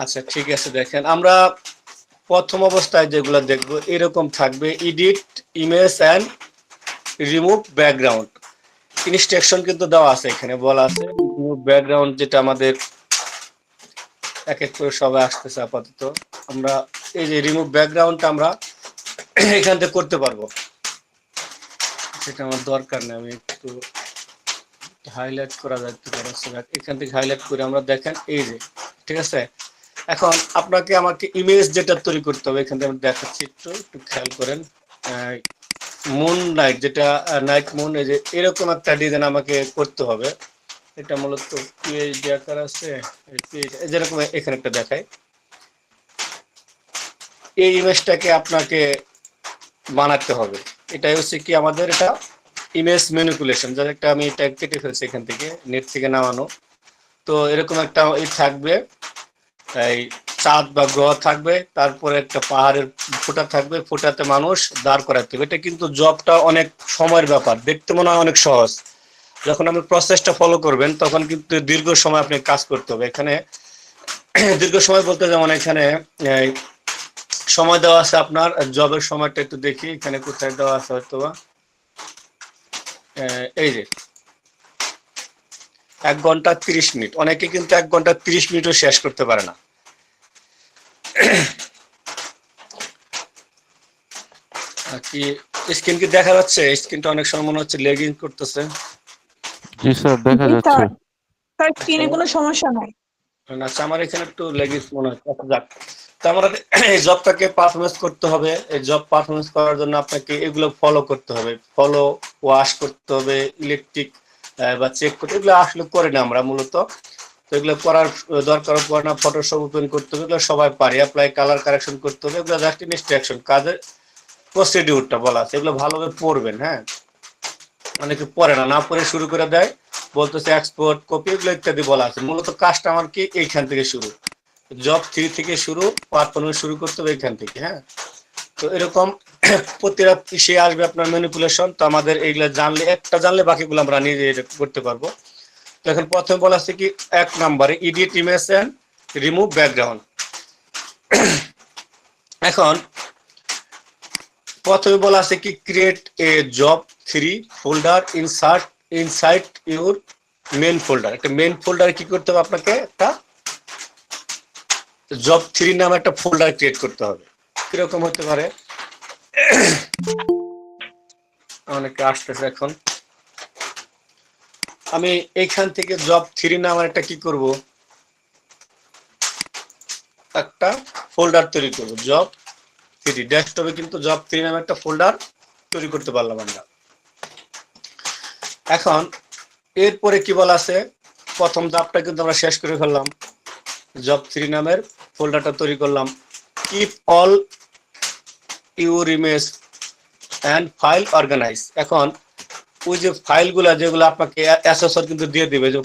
আচ্ছা ঠিক আছে, দেখেন আমরা প্রথম অবস্থায় যেগুলো দেখব এরকম থাকবে, edit image and remove background. Instruction কিন্তু দেওয়া আছে, এখানে বলা আছে রিমুভ ব্যাকগ্রাউন্ড, যেটা আমাদের এক এক করে সবাই আসতেছে। আপাতত আমরা এই যে রিমুভ ব্যাকগ্রাউন্ডটা আমরা এখান থেকে করতে পারবো, সেটা আমার দরকার নেই। আমি একটু হাইলাইট করা যাচ্ছে, এখান থেকে হাইলাইট করে আমরা দেখেন এই যে, ঠিক আছে। এখন আপনাকে আমাকে ইমেজ যেটা তৈরি করতে হবে, এখান থেকে আমি দেখাচ্ছি, একটু একটু খেয়াল করেন। মুন নাইট, যেটা নাইট মুন, এই যে এরকম একটা ডিজাইন আমাকে করতে হবে। এটা মূলত পিএইচডি আকার আছে, যেরকম এখানে একটা দেখায়। এই ইমেজটাকে আপনাকে বানাতে হবে। এটাই হচ্ছে কি আমাদের এটা ইমেজ ম্যানিপুলেশন, যার একটা আমি এটা কেটে ফেলছি এখান থেকে, নেট থেকে নামানো। তো এরকম একটা থাকবে, এই চাঁদ বা গ্রহ থাকবে, তারপরে একটা পাহাড়ের ফোঁটা থাকবে, ফোঁটাতে মানুষ দাঁড় করাতে হবে। এটা কিন্তু জবটা অনেক সময়ের ব্যাপার, দেখতে মনে হয় অনেক সহজ, যখন আপনি প্রসেসটা ফলো করবেন তখন কিন্তু দীর্ঘ সময় আপনি কাজ করতে হবে। এখানে দীর্ঘ সময় বলতে যেমন এখানে সময় দেওয়া আছে আপনার, জবের সময়টা একটু দেখি এখানে কোথায় দেওয়া আছে, হয়তো এই যে 1 ঘন্টা 30 মিনিট। অনেকে কিন্তু 1 ঘন্টা 30 মিনিটও শেষ করতে পারে না। কি স্ক্রিন কি দেখা যাচ্ছে? স্ক্রিনটা অনেক সময় মনে হচ্ছে লেগিং করতেছে। জি স্যার, দেখা জি যাচ্ছে। স্যার, স্যার স্ক্রিনে কোনো সমস্যা নাই। আচ্ছা, আমার এখানে একটু লেগিংস মনে হচ্ছে। আচ্ছা যাক, তো আমরা এই জবটাকে পারফরমেন্স করতে হবে। এই জব পারফরমেন্স করার জন্য আপনাকে এগুলো ফলো করতে হবে, ফলো ওয়াশ করতে হবে, ইলেকট্রিক বা চেক করতে, এগুলো আসলে করে না আমরা মূলত। তো এগুলো করার দরকার পড়ে না। ফটোশপ ওপেন করতে হবে, এগুলো সবাই পারে। অ্যাপ্লাই কালার কারেকশন করতে হবে, এগুলো জাস্ট ইনস্ট্রাকশন, কাজের প্রসিডিউরটা বলা আছে। এগুলো ভালোভাবে পড়বেন, হ্যাঁ। অনেকে পড়ে না, না পড়ে শুরু করে দেয়, বলতেছে এক্সপোর্ট কপি, এগুলো ইত্যাদি বলা আছে। মূলত কাজটা আমার কি এইখান থেকে শুরু, জব 3 থেকে শুরু, পারফরমেন্স শুরু করতে হবে এখান থেকে, হ্যাঁ। তো এরকম প্রতিটা সে আসবে আপনার ম্যানিপুলেশন। তো আমাদের এইগুলো জানলে, একটা জানলে বাকিগুলো আমরা নিজে করতে পারবো। তো এখন প্রথমে বলা আছে কি 1 নম্বরে edit image and remove background. এখন প্রথমে বলা আছে কি create a job 3 folder inside your main folder. একটা মেন ফোল্ডারে কি করতে হবে, আপনাকে একটা জব 3 নামে একটা ফোল্ডার ক্রিয়েট করতে হবে। কিরকম হতে পারে, অনেকে আসতেছে এখন। আমি এইখান থেকে জব 3 নামের একটা কি করব, একটা ফোল্ডার তৈরি করব, জব 3। ডেস্কটপে কিন্তু জব 3 নামে একটা ফোল্ডার তৈরি করতে পারলাম আমরা। এখন এরপরে কি বলা আছে, প্রথম ধাপটা কিন্তু আমরা শেষ করে ফেললাম, জব 3 নামের ফোল্ডারটা তৈরি করলাম। Keep all your image and file organise. এখন ওই যে ফাইলগুলা যেগুলো আপনাকে অ্যাসেসর কিন্তু দিয়ে দিবে, যে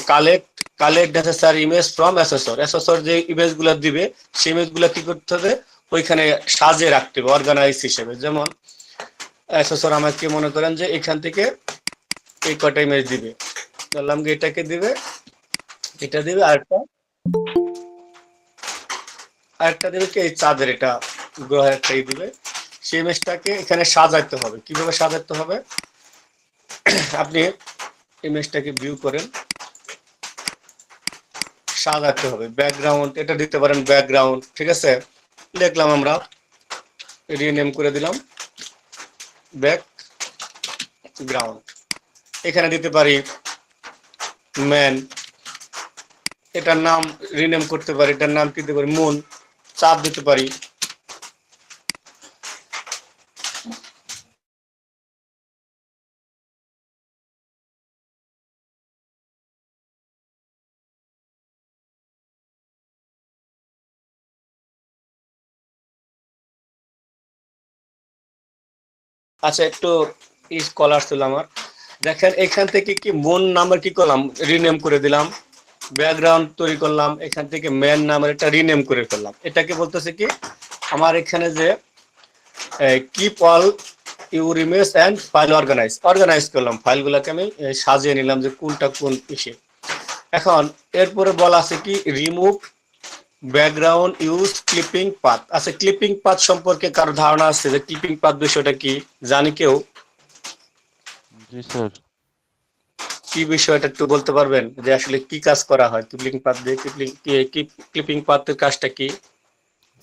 collect necessary image from assessor যে ইমেজগুলো দিবে, সেই ইমেজগুলো কি করতে হবে, ওইখানে সাজিয়ে রাখতে হবে অর্গানাইজ হিসেবে। যেমন অ্যাসেসর আমাকে মনে করেন যে এখান থেকে এই কটা ইমেজ দিবে, বললাম যে এটাকে দিবে, এটা দিবে, আরেকটা দেবে কি এই চাঁদের, এটা গ্রহের একটাই দিবে। সেই ইমেজটাকে এখানে সাজাতে হবে। কিভাবে সাজাতে হবে, আপনি ইমেজটাকে ভিউ করেন, সাজাতে হবে। ব্যাকগ্রাউন্ড এটা দিতে পারেন, ব্যাকগ্রাউন্ড, ঠিক আছে। লিখলাম আমরা, রিনেম করে দিলাম ব্যাকগ্রাউন্ড। এখানে দিতে পারি ম্যান, এটার নাম রিনেম করতে পারি, এটার নাম কি দিতে পারি, মুন। চাঁদ দিতে পারি। আচ্ছা, একটু কল আসছিল আমার। দেখেন এখান থেকে কি মুন নামের কি করলাম, রিনেম করে দিলাম। ব্যাকগ্রাউন্ড তৈরি করলাম, এখান থেকে ম্যান নামের একটা রিনেম করে ফেললাম। এটাকে বলতেছে কি আমার এখানে যে keep all your image and file organise করলাম। ফাইলগুলোকে আমি সাজিয়ে নিলাম যে কোনটা কোন ইসে। এখন এরপরে বলা আছে কি remove background use clipping path. আচ্ছা, ক্লিপিং পাথ সম্পর্কে কারো ধারণা আছে যে ক্লিপিং পাথ বিষয়টা কি? জানি কেউ? জি স্যার। কি বিষয়টা একটু বলতে পারবেন যে আসলে কি কাজ করা হয় ক্লিপিং পাথ দিয়ে? ক্লিপিং পাথের কাজটা কি?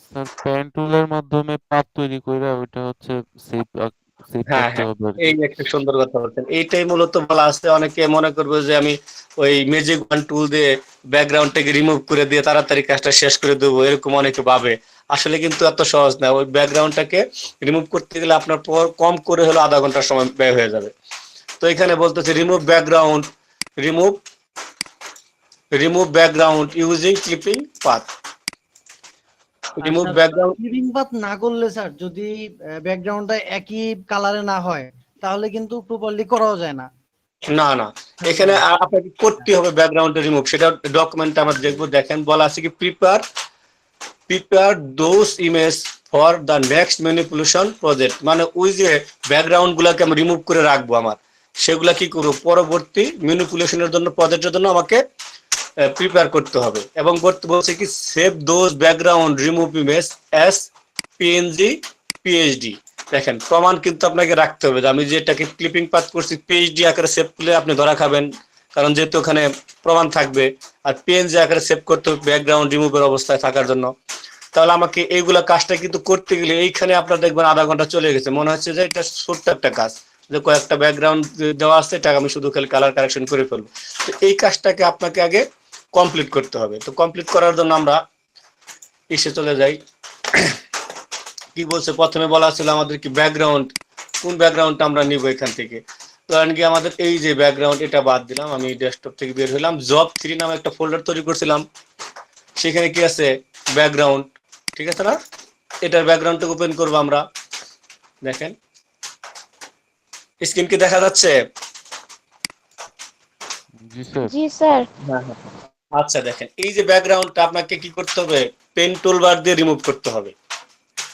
স্যার পেন টুলের মাধ্যমে পাত তৈরি করে ওইটা হচ্ছে সেভ সেভ হ্যাঁ, করতে হ্যাঁ। হবে আর কি। এই একটা সুন্দর কথা বলছেন। এইটাই মূলত বলা আছে। অনেকে মনে করবে যে আমি ওই ম্যাজিক ওয়ান টুল দিয়ে ব্যাকগ্রাউন্ডটাকে রিমুভ করে দিয়ে তাড়াতাড়ি কাজটা শেষ করে দেবো, এরকম অনেকে ভাবে। আসলে কিন্তু এত সহজ না। ওই ব্যাকগ্রাউন্ডটাকে রিমুভ করতে গেলে আপনার কম করে হলো আধা ঘন্টার সময় ব্যয় হয়ে যাবে। তো এখানে বলতেছে remove background, remove remove background using clipping path. আর remove sir background. Clipping path না করলে স্যার যদি ব্যাকগ্রাউন্ডটা একই কালারে না হয় তাহলে কিন্তু প্রপারলি করাও যায় না। না, না। এখানে আপনাকে করতে হবে ব্যাকগ্রাউন্ড রিমুভ। সেটা ডকুমেন্টে আমরা দেখবো। দেখেন বলা আছে কি prepare those image for the next manipulation project. মানে ওই যে ব্যাকগ্রাউন্ড গুলাকে আমি রিমুভ করে রাখবো আমার, সেগুলা কি করবো পরবর্তী ম্যানিপুলেশনের জন্য, প্রজেক্টের জন্য আমাকে প্রিপেয়ার করতে হবে। এবং করতে বলছে কি save those background remove image S PNG PhD. দেখেন প্রমাণ কিন্তু আপনাকে রাখতে হবে যে আমি যেটাকে ক্লিপিং পাথ করছি পিএইচডি আকারে সেভ করলে আপনি ধরা খাবেন, কারণ যেহেতু ওখানে প্রমাণ থাকবে। আর পিএনজি আকারে সেভ করতে হবে ব্যাকগ্রাউন্ড রিমুভের অবস্থায় থাকার জন্য। তাহলে আমাকে এইগুলা কাজটা কিন্তু করতে গেলে এইখানে আপনার দেখবেন আধা ঘন্টা চলে গেছে। মনে হচ্ছে যে এটা ছোট্ট একটা কাজ, যে কয়েকটা ব্যাকগ্রাউন্ড দেওয়া আছে, এটা আমি শুধু খালি কালার কারেকশন করে ফেলবো। তো এই কাজটাকে আপনাকে আগে কমপ্লিট করতে হবে। তো কমপ্লিট করার জন্য আমরা এসে চলে যাই। কি বলছে প্রথমে বলা ছিল আমাদের কি ব্যাকগ্রাউন্ড, কোন ব্যাকগ্রাউন্ডটা আমরা নিব এখান থেকে। ধরেন কি আমাদের এই যে ব্যাকগ্রাউন্ড, এটা বাদ দিলাম, আমি ডেস্কটপ থেকে বের হলাম, জব 3 নামে একটা ফোল্ডার তৈরি করছিলাম। সেখানে কি আছে ব্যাকগ্রাউন্ড, ঠিক আছে না? এটার ব্যাকগ্রাউন্ডটা ওপেন করবো আমরা। দেখেন স্ক্রিন কি দেখা যাচ্ছে? জি স্যার। জি স্যার। হ্যাঁ, হ্যাঁ। আচ্ছা দেখেন এই যে ব্যাকগ্রাউন্ডটা আপনাকে কি করতে হবে, পেন টুলবার দিয়ে রিমুভ করতে হবে।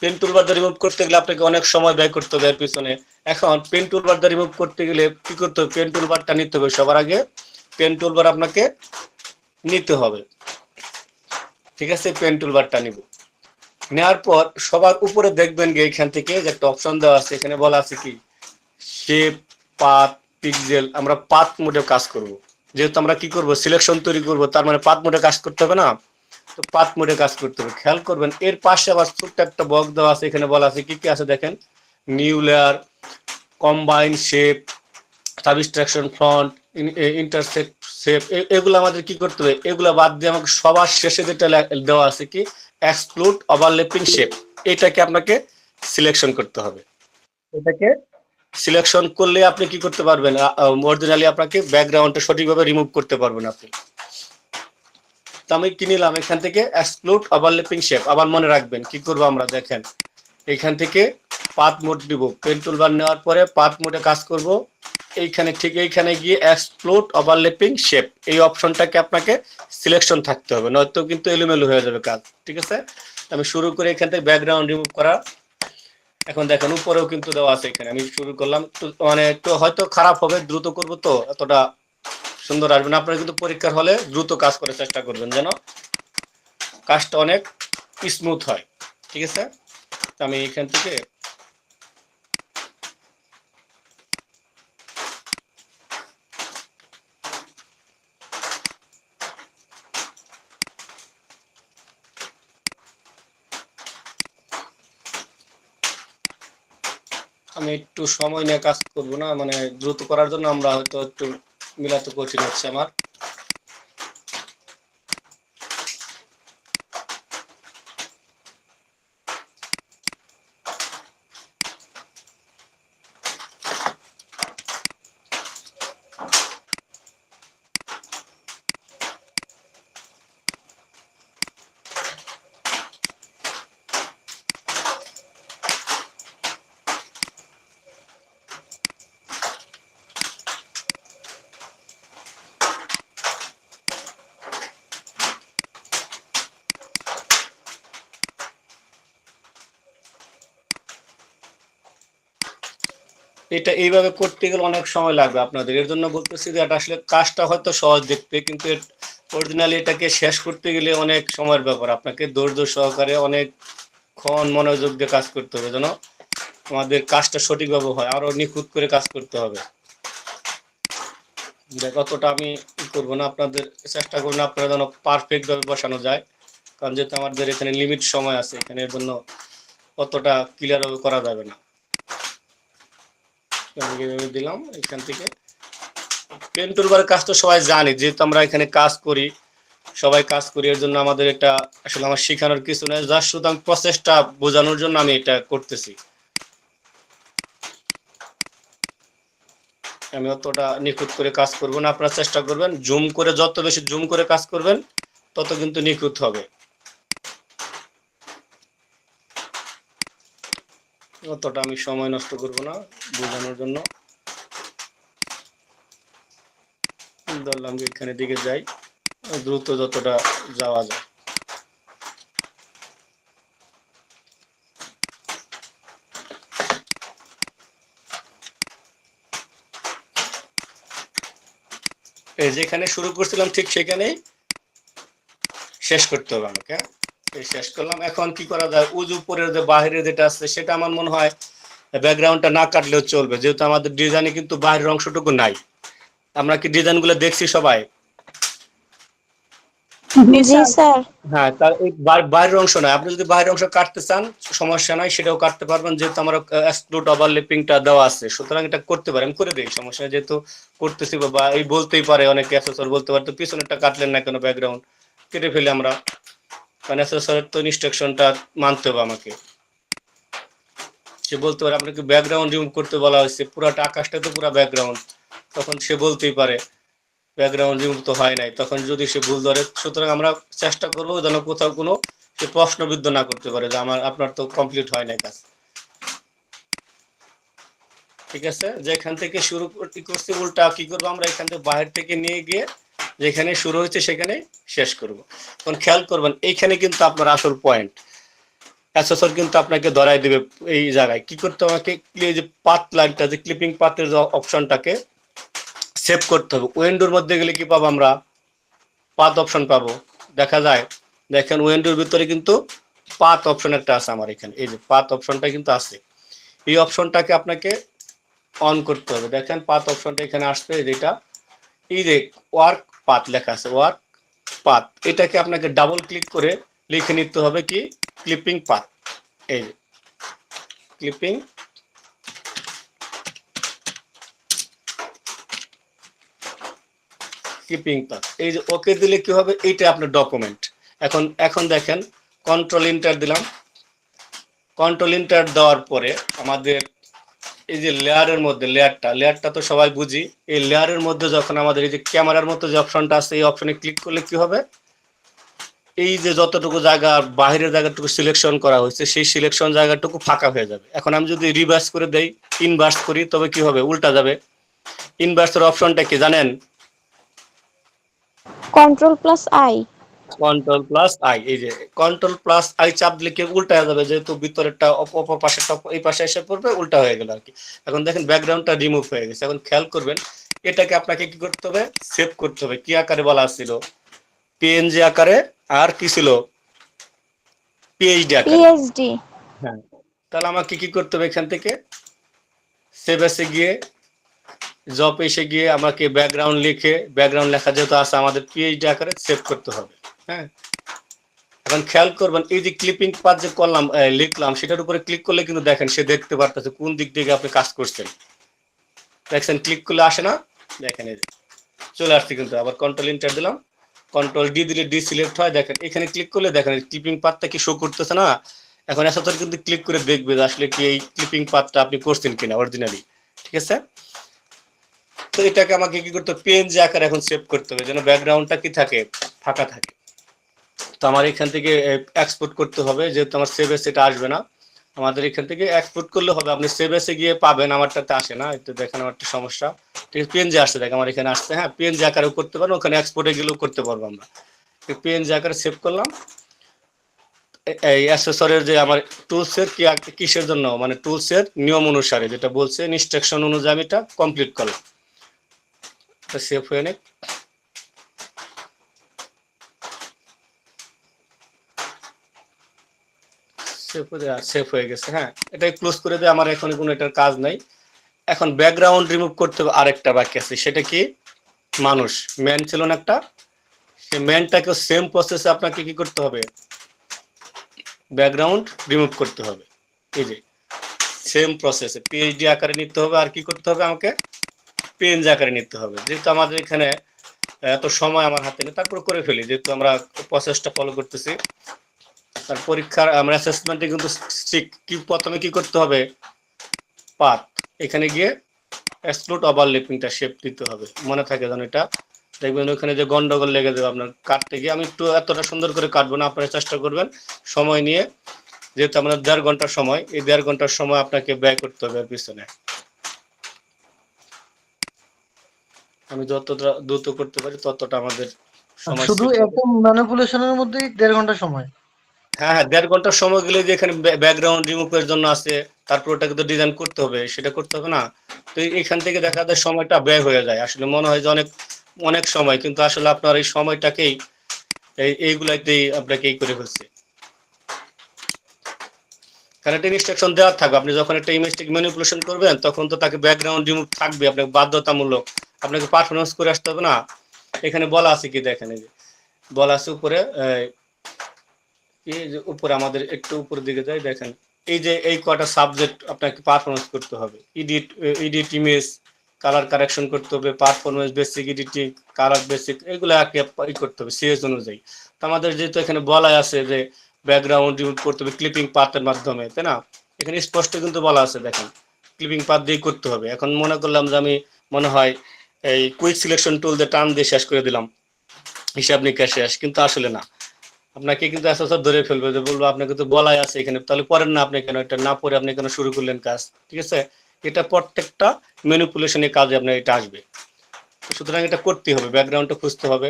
পেন টুলবার দিয়ে রিমুভ করতে গেলে আপনাকে অনেক সময় ব্যয় করতে হবে এর পিছনে। এখন পেন টুলবার দিয়ে রিমুভ করতে গেলে কি করতে হবে, পেন টুলবারটা নিতে হবে সবার আগে। পেন টুলবার আপনাকে নিতে হবে, ঠিক আছে? পেন টুলবারটা নিব। নেওয়ার পর সবার উপরে দেখবেন গিয়ে এখান থেকে যে একটা অপশন দেওয়া আছে, এখানে বলা আছে কি শেপ, পাথ, পিক্সেল। আমরা পাথ মোডে কাজ করব, যেহেতু আমরা কি করব সিলেকশন তৈরি করব, তার মানে পাথ মোডে কাজ করতে হবে না? তো পাথ মোডে কাজ করতে হবে। খেয়াল করবেন এর পাশে আবার ছোট্ট একটা বক্স দেওয়া আছে, এখানে বলা আছে কি কি আছে দেখেন, new layer, combine shape, subtraction front, intersect shape. এগুলো আমাদের কি করতে হবে, এগুলো বাদ দিয়ে আমাকে সবার শেষে যেটা দেওয়া আছে কি এক্সক্লুড ওভারল্যাপিং শেপ, এটাকে আপনাকে সিলেকশন করতে হবে। এটাকে সিলেকশন করলে আপনি কি করতে পারবেন, অরিজিনালি আপনাকে ব্যাকগ্রাউন্ডটা সঠিকভাবে রিমুভ করতে পারবেন আপনি। তো আমি কি নিলাম এখান থেকে এক্সক্লুড ওভারল্যাপিং শেপ। আবার মনে রাখবেন কি করবো আমরা, দেখেন এখান থেকে পাথ মোড দিব। পেন টুলবার নেওয়ার পরে পাথ মোডে কাজ করব। এইখানে ঠিক এইখানে গিয়ে এক্সক্লুড ওভারল্যাপিং শেপ, এই অপশনটাকে আপনাকে সিলেকশন থাকতে হবে, নয়তো কিন্তু এলোমেলো হয়ে যাবে কাজ, ঠিক আছে? আমি শুরু করে এখান থেকে ব্যাকগ্রাউন্ড রিমুভ করা। এখন দেখেন উপরেও কিন্তু দেওয়া আছে, এখানে আমি শুরু করলাম। তো মানে একটু হয়তো খারাপ হবে, দ্রুত করব তো এতটা সুন্দর আসবে না। আপনারা কিন্তু পরীক্ষার হলে দ্রুত কাজ করার চেষ্টা করবেন যেন কাজটা অনেক স্মুথ হয়, ঠিক আছে? তো আমি এখান থেকে আমি একটু সময় নিয়ে কাজ করব না, মানে দ্রুত করার জন্য আমরা হয়তো একটু মিলাতে কঠিন হচ্ছে আমার। এটা এইভাবে করতে গেলে অনেক সময় লাগবে আপনাদের, এর জন্য বলতেছি যে এটা আসলে কাজটা হয়তো সহজ দেখতে, কিন্তু অরিজিনালি এটাকে শেষ করতে গেলে অনেক সময়ের ব্যাপার, আপনাকে ধৈর্য সহকারে অনেকক্ষণ মনোযোগ দিয়ে কাজ করতে হবে যেন আমাদের কাজটা সঠিকভাবে হয়, আরো নিখুঁত করে কাজ করতে হবে। দেখ অতটা আমি করবো না, আপনাদের চেষ্টা করুন আপনারা যেন পারফেক্ট ভাবে বসানো যায়, কারণ যেহেতু আমাদের এখানে লিমিট সময় আছে, এখানে এর জন্য অতটা ক্লিয়ার ভাবে করা যাবে না। দিলাম এখান থেকে পেন টুলবারের কাজ তো সবাই জানি, যেহেতু আমরা এখানে কাজ করি, সবাই কাজ করি, এর জন্য আমাদের এটা আসলে আমার শেখানোর কিছু নয়, জাস্ট শুধু আমি প্রসেসটা বোঝানোর জন্য আমি এটা করতেছি। আমি অতটা নিখুঁত করে কাজ করব না, আপনারা চেষ্টা করবেন জুম করে, যত বেশি জুম করে কাজ করবেন তত কিন্তু নিখুঁত হবে। অতটা আমি সময় নষ্ট করব না বোঝানোর জন্য। ধরলাম যে এখানে দিকে যাই, দ্রুত যতটা যাওয়া যায়। এই যেখানে শুরু করছিলাম ঠিক সেখানেই শেষ করতে হবে আমাকে। এই শেষ করলাম, এখন কি করা যায়, উপরের যে বাহিরে যেটা আছে সেটা আমার মনে হয় ব্যাকগ্রাউন্ডটা না কাটলেও চলবে, যেহেতু আমাদের ডিজাইনে কিন্তু বাইরের অংশটুকু নাই। আমরা কি ডিজাইনগুলো দেখছি সবাই? জি জি স্যার। স্যার। হ্যাঁ, তার এই বাইরের অংশ নয়, আপনি যদি বাইরের অংশ কাটতে চান সমস্যা নাই, সেটাও কাটতে পারবেন, যেহেতু আমার এক্সক্লুড ওভারল্যাপিংটা দেওয়া আছে, সুতরাং এটা করতে পারে, আমি করে দিই, সমস্যা নেই, যেহেতু করতেছি। বা এই বলতেই পারে অনেকে, অ্যাসেসর বলতে পারে তো পিছনেরটা কাটলেন না কেন, ব্যাকগ্রাউন্ড কেটে ফেলি আমরা, কারণ অ্যাসেসরের তো ইনস্ট্রাকশনটা মানতে হবে আমাকে। সে বলতে পারে আপনাকে ব্যাকগ্রাউন্ড রিমুভ করতে বলা হয়েছে, পুরাটা আকাশটা তো পুরা ব্যাকগ্রাউন্ড, তখন সে বলতেই পারে ব্যাকগ্রাউন্ড রিমুভ তো হয় নাই, তখন যদি সে ভুল ধরে, সুতরাং আমরা চেষ্টা করবো যেন কোথাও কোনো সে প্রশ্নবিদ্ধ না করতে পারে যে আপনার তো কমপ্লিট হয় নাই কাজ। ঠিক আছে, যেখান থেকে শুরু করছি উল্টা কি করবো আমরা, এখান থেকে বাহির থেকে নিয়ে গিয়ে যেখানে শুরু হয়েছে সেখানে শেষ করব। এখন খেয়াল করবেন এইখানে কিন্তু আপনার আসল পয়েন্ট, অ্যাসেসর কিন্তু আপনাকে ধরাই দেবে এই জায়গায় কি করতে হবে, আমাকে এই যে পাথ লাইনটা, যে ক্লিপিং পাথের যে অপশনটাকে সেভ করতে হবে। উইন্ডোর মধ্যে গেলে কি পাবো আমরা, পাথ অপশন পাবো, দেখা যায় দেখেন উইন্ডোর ভিতরে কিন্তু পাথ অপশন একটা আছে আমার এখানে, এই যে পাথ অপশনটা কিন্তু আছে, এই অপশনটাকে আপনাকে অন করতে হবে। দেখেন পাথ অপশনটা এখানে আসছে, যেটা এই যে ওয়ার্ক পাথ লেখা আছে, ওয়ার্ক পাথ, এটাকে আপনাকে ডাবল ক্লিক করে লিখে নিতে হবে কি ক্লিপিং পাথ, এই যে ক্লিপিং কিপিং পাথ, এই যে ওকে দিলে কি হবে, এইটা আপনার ডকুমেন্ট। এখন দেখেন কন্ট্রোল ইন্টার দিলাম, কন্ট্রোল ইন্টার দেওয়ার পরে আমাদের এই যে লেয়ারের মধ্যে লেয়ারটা তো সবাই বুঝি, এই লেয়ারের মধ্যে যখন আমাদের এই যে ক্যামেরার মতো যে অপশনটা আছে, এই অপশনে ক্লিক করলে কি হবে, এই যে যতটুকু জায়গা বাহিরের জায়গাটুকু সিলেকশন করা হয়েছে সেই সিলেকশন জায়গাটুকু ফাঁকা হয়ে যাবে। এখন আমি যদি রিভার্স করে দেই, ইনভার্স করি, তবে কি হবে, উল্টা যাবে। ইনভার্সের অপশনটা কি জানেন? কন্ট্রোল+I। কন্ট্রোল প্লাস আই, এই যে কন্ট্রোল প্লাস আই চাপ দিলে কি উল্টা হয়ে যাবে, যেহেতু ভিতরেরটা অপর পাশেরটা এই পাশে এসে পড়বে, উল্টা হয়ে গেল আর কি। এখন দেখেন ব্যাকগ্রাউন্ডটা রিমুভ হয়ে গেছে। এখন খেয়াল করবেন এটাকে আপনাকে কি করতে হবে, সেভ করতে হবে। কি আকারে বলা ছিল, পিএনজি আকারে, আর কি ছিল, পিএইচডি আকারে। পিএইচডি। হ্যাঁ, তাহলে আমাকে কি করতে হবে, এখান থেকে সেভ এসে গিয়ে জব এসে গিয়ে আমাকে ব্যাকগ্রাউন্ড লিখে, ব্যাকগ্রাউন্ড লেখা যেহেতু আছে আমাদের পিএইচডি আকারে সেভ করতে হবে। হ্যাঁ, এখন খেয়াল করবেন এই যে ক্লিপিং পাথ যে করলাম, লিখলাম, সেটার উপরে ক্লিক করলে কিন্তু দেখেন সে দেখতে পারতেছে কোন দিক থেকে আপনি কাজ করছেন। দেখছেন ক্লিক করলে আসে না, দেখেন এই চলে আসছে কিন্তু। আবার কন্ট্রোল ইন্টার দিলাম, কন্ট্রোল ডি দিলে ডি সিলেক্ট হয়, দেখেন এখানে ক্লিক করলে দেখেন ক্লিপিং পাথটা কি শো করতেছে না। এখন এসে কিন্তু ক্লিক করে দেখবে যে আসলে কি এই ক্লিপিং পাথটা আপনি করছেন কিনা অরিজিনালি। ঠিক আছে, তো এটাকে আমাকে কি করতে হবে, পিএনজি আকারে এখন সেভ করতে হবে, যেন ব্যাকগ্রাউন্ডটা কি থাকে, ফাঁকা থাকে। তো আমার এখান থেকে এক্সপোর্ট করতে হবে, যেহেতু আমার সেভ এস এটা আসবে না, আমাদের এখান থেকে এক্সপোর্ট করলে হবে। আপনি সেভ এসে গিয়ে পাবেন, আমারটাতে আসে না, একটু দেখেন আমার একটা সমস্যা। ঠিক আছে, পিএনজি আসছে, দেখ আমার এখানে আসছে। হ্যাঁ, পিএনজি আকারেও করতে পারবো, ওখানে এক্সপোর্টে গেলেও করতে পারবো আমরা। পিএনজি আকারে সেভ করলাম। এই অ্যাসেসরের যে আমার টুলসের কিসের জন্য, মানে টুলসের নিয়ম অনুসারে যেটা বলছে ইনস্ট্রাকশন অনুযায়ী আমি এটা কমপ্লিট করলাম। এটা সেভ হয়ে নে। সেভ হয়ে গেছে। হ্যাঁ, এটাই ক্লোজ করে দিয়ে আমার এখন কোনো এটার কাজ নাই। এখন ব্যাকগ্রাউন্ড রিমুভ করতে হবে, আরেকটা বাকি আছে, সেটা কি মানুষ ম্যান ছিল না একটা, সেই ম্যানটাকে সেম প্রসেসে আপনাকে কি করতে হবে, ব্যাকগ্রাউন্ড রিমুভ করতে হবে। এই যে সেম প্রসেসে পিএইচডি আকারে নিতে হবে, আর কি করতে হবে আমাকে পিএনজি আকারে নিতে হবে। যেহেতু আমাদের এখানে এত সময় আমার হাতে নেই, তারপর করে ফেলি, যেহেতু আমরা প্রসেসটা ফলো করতেছি। তার পরীক্ষার আমরা অ্যাসেসমেন্টে কিন্তু কি প্রথমে কি করতে হবে, পাথ, এখানে গিয়ে এক্সক্লুড ওভারল্যাপিংটা শেপ দিতে হবে, মনে থাকে যেন এটা। দেখবেন ওখানে যে গন্ডগোল লেগে যাবে আপনার কাটতে গিয়ে। আমি একটু এতটা সুন্দর করে কাটবো না, আপনারা চেষ্টা করবেন সময় নিয়ে, যেহেতু আমাদের 1.5 ঘন্টার সময়, এই 1.5 ঘন্টার সময় আপনাকে ব্যয় করতে হবে এর পিছনে। আমি যতটা দ্রুত করতে পারি ততটা আমাদের সময় শুধু সেভ হবে। একটা ম্যানিপুলেশনের মধ্যেই 1.5 ঘন্টা সময়? হ্যাঁ হ্যাঁ, 1.5 ঘন্টার সময় গেলে যে এখানে ব্যাকগ্রাউন্ড রিমুভের জন্য আছে, তারপর ওটাকে তো ডিজাইন করতে হবে, সেটা করতে হবে না। তো এখান থেকে দেখা যায় সময়টা ব্যয় হয়ে যায়, আসলে মনে হয় যে অনেক অনেক সময়, কিন্তু আসলে আপনার এই সময়টাকেই এইগুলাতেই আপনাকে এই করে ফেলছে। কারণ একটা ইনস্ট্রাকশন দেওয়া থাকবে, আপনি যখন একটা ইমেজটাকে ম্যানিপুলেশন করবেন তখন তো তাকে ব্যাকগ্রাউন্ড রিমুভ থাকবে, আপনাকে বাধ্যতামূলক আপনাকে পারফরমেন্স করে আসতে হবে না। এখানে বলা আছে কি দেখেন, এই যে বলা আছে উপরে, এই যে উপরে আমাদের একটু উপরের দিকে যাই, দেখেন এই যে এই কটা সাবজেক্ট আপনাকে পারফরমেন্স করতে হবে। এডিট ইমেজ, কালার কারেকশন করতে হবে, performance basic editing, colour basic, এগুলো করতে হবে সিএস অনুযায়ী। তো আমাদের যেহেতু এখানে বলা আছে যে ব্যাকগ্রাউন্ড রিমুভ করতে হবে ক্লিপিং পাথের মাধ্যমে, তাই না? এখানে স্পষ্ট কিন্তু বলা আছে, দেখেন ক্লিপিং পাথ দিয়ে করতে হবে। এখন মনে করলাম যে আমি মনে হয় এই কুইক সিলেকশন টুল দিয়ে টান দিয়ে শেষ করে দিলাম, হিসাব নিকাশ শেষ, কিন্তু আসলে না, আপনাকে কিন্তু অ্যাসেসর ধরে ফেলবে, যে বলবো আপনাকে তো বলাই আছে এখানে, তাহলে পড়েন না আপনি কেন, এটা না পড়ে আপনি কেন শুরু করলেন কাজ, ঠিক আছে? এটা প্রত্যেকটা ম্যানিপুলেশনের কাজে আপনার এটা আসবে। সুতরাং এটা করতে হবে, ব্যাকগ্রাউন্ডটা খুঁজতে হবে।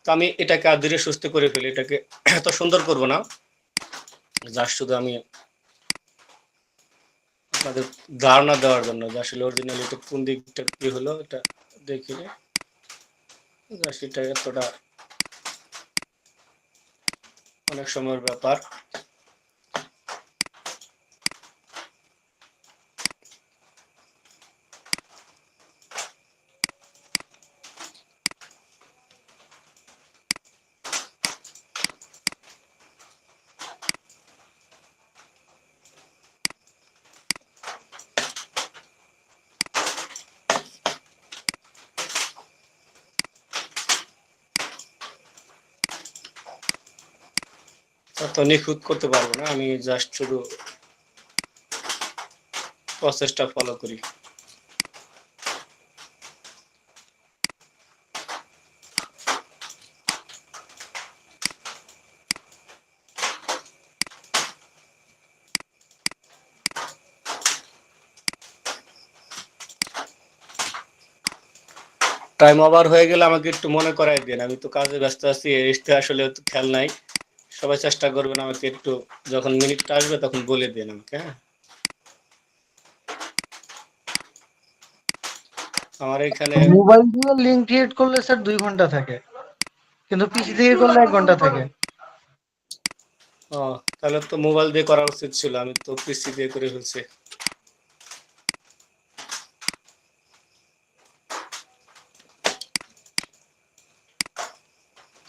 তো আমি এটাকে আর ধীরে সুস্থে করে ফেলি, এটাকে এত সুন্দর করব না, জাস্ট শুধু আমি আপনাদের ধারণা দেওয়ার জন্য যে আসলে অরিজিনাল এটা কোন দিকটা কি হলো, এটা দেখি জাস্ট, এটা এতটা অনেক সময়ের ব্যাপার। তো নিখুঁত করতে পারবো না, আমি জাস্ট শুধু প্রসেসটা ফলো করি। টাইম ওভার হয়ে গেলে আমাকে একটু মনে করাই দিন, আমি তো কাজে ব্যস্ত আছি, এসতে আসলে তো খেয়াল নাই। সবাই চেষ্টা করবেন আমাকে একটু, যখন মিনিটটা আসবে তখন বলে দিন আমাকে। হ্যাঁ, আমার এখানে মোবাইল দিয়ে লিংক ক্রিয়েট করলে স্যার 2 ঘন্টা থাকে, কিন্তু পিসি থেকে করলে 1 ঘন্টা থাকে। ও, তাহলে তো মোবাইল দিয়ে করা উচিত ছিল, আমি তো পিসি দিয়ে করে ফেলছি।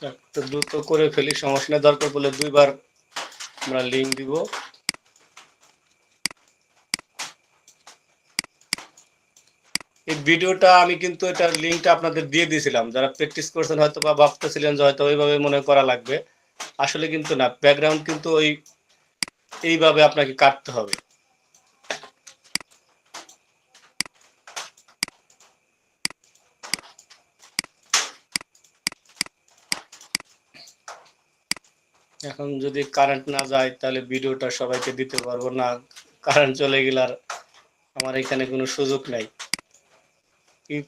যাক, তো দ্রুত করে ফেলি, সমস্যা নেই, দরকার পড়লে 2বার আমরা লিংক দিব। এই ভিডিওটা আমি কিন্তু এটার লিংকটা আপনাদের দিয়ে দিয়েছিলাম, যারা প্র্যাকটিস করছেন হয়তো বা ভাবতেছিলেন যে হয়তো ওইভাবে মনে করা লাগবে, আসলে কিন্তু না, ব্যাকগ্রাউন্ড কিন্তু এইভাবে আপনাকে কাটতে হবে। এখন যদি কারেন্ট না যায় তাহলে ভিডিওটা সবাইকে দিতে পারবো না, কারেন্ট চলে গেলে আর আমার এখানে কোনো সুযোগ নাই।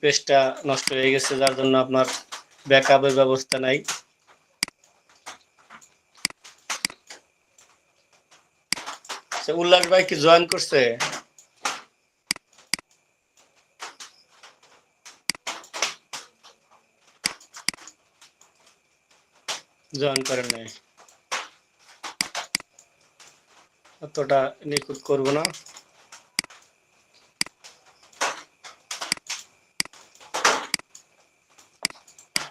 পেজটা নষ্ট হয়ে গেছে, যার জন্য আপনার ব্যাকআপের ব্যবস্থা নাই। আচ্ছা, উল্লাস ভাই কি জয়েন করছে? জয়েন করেন নাই, অতটা নিখুঁত করবো না।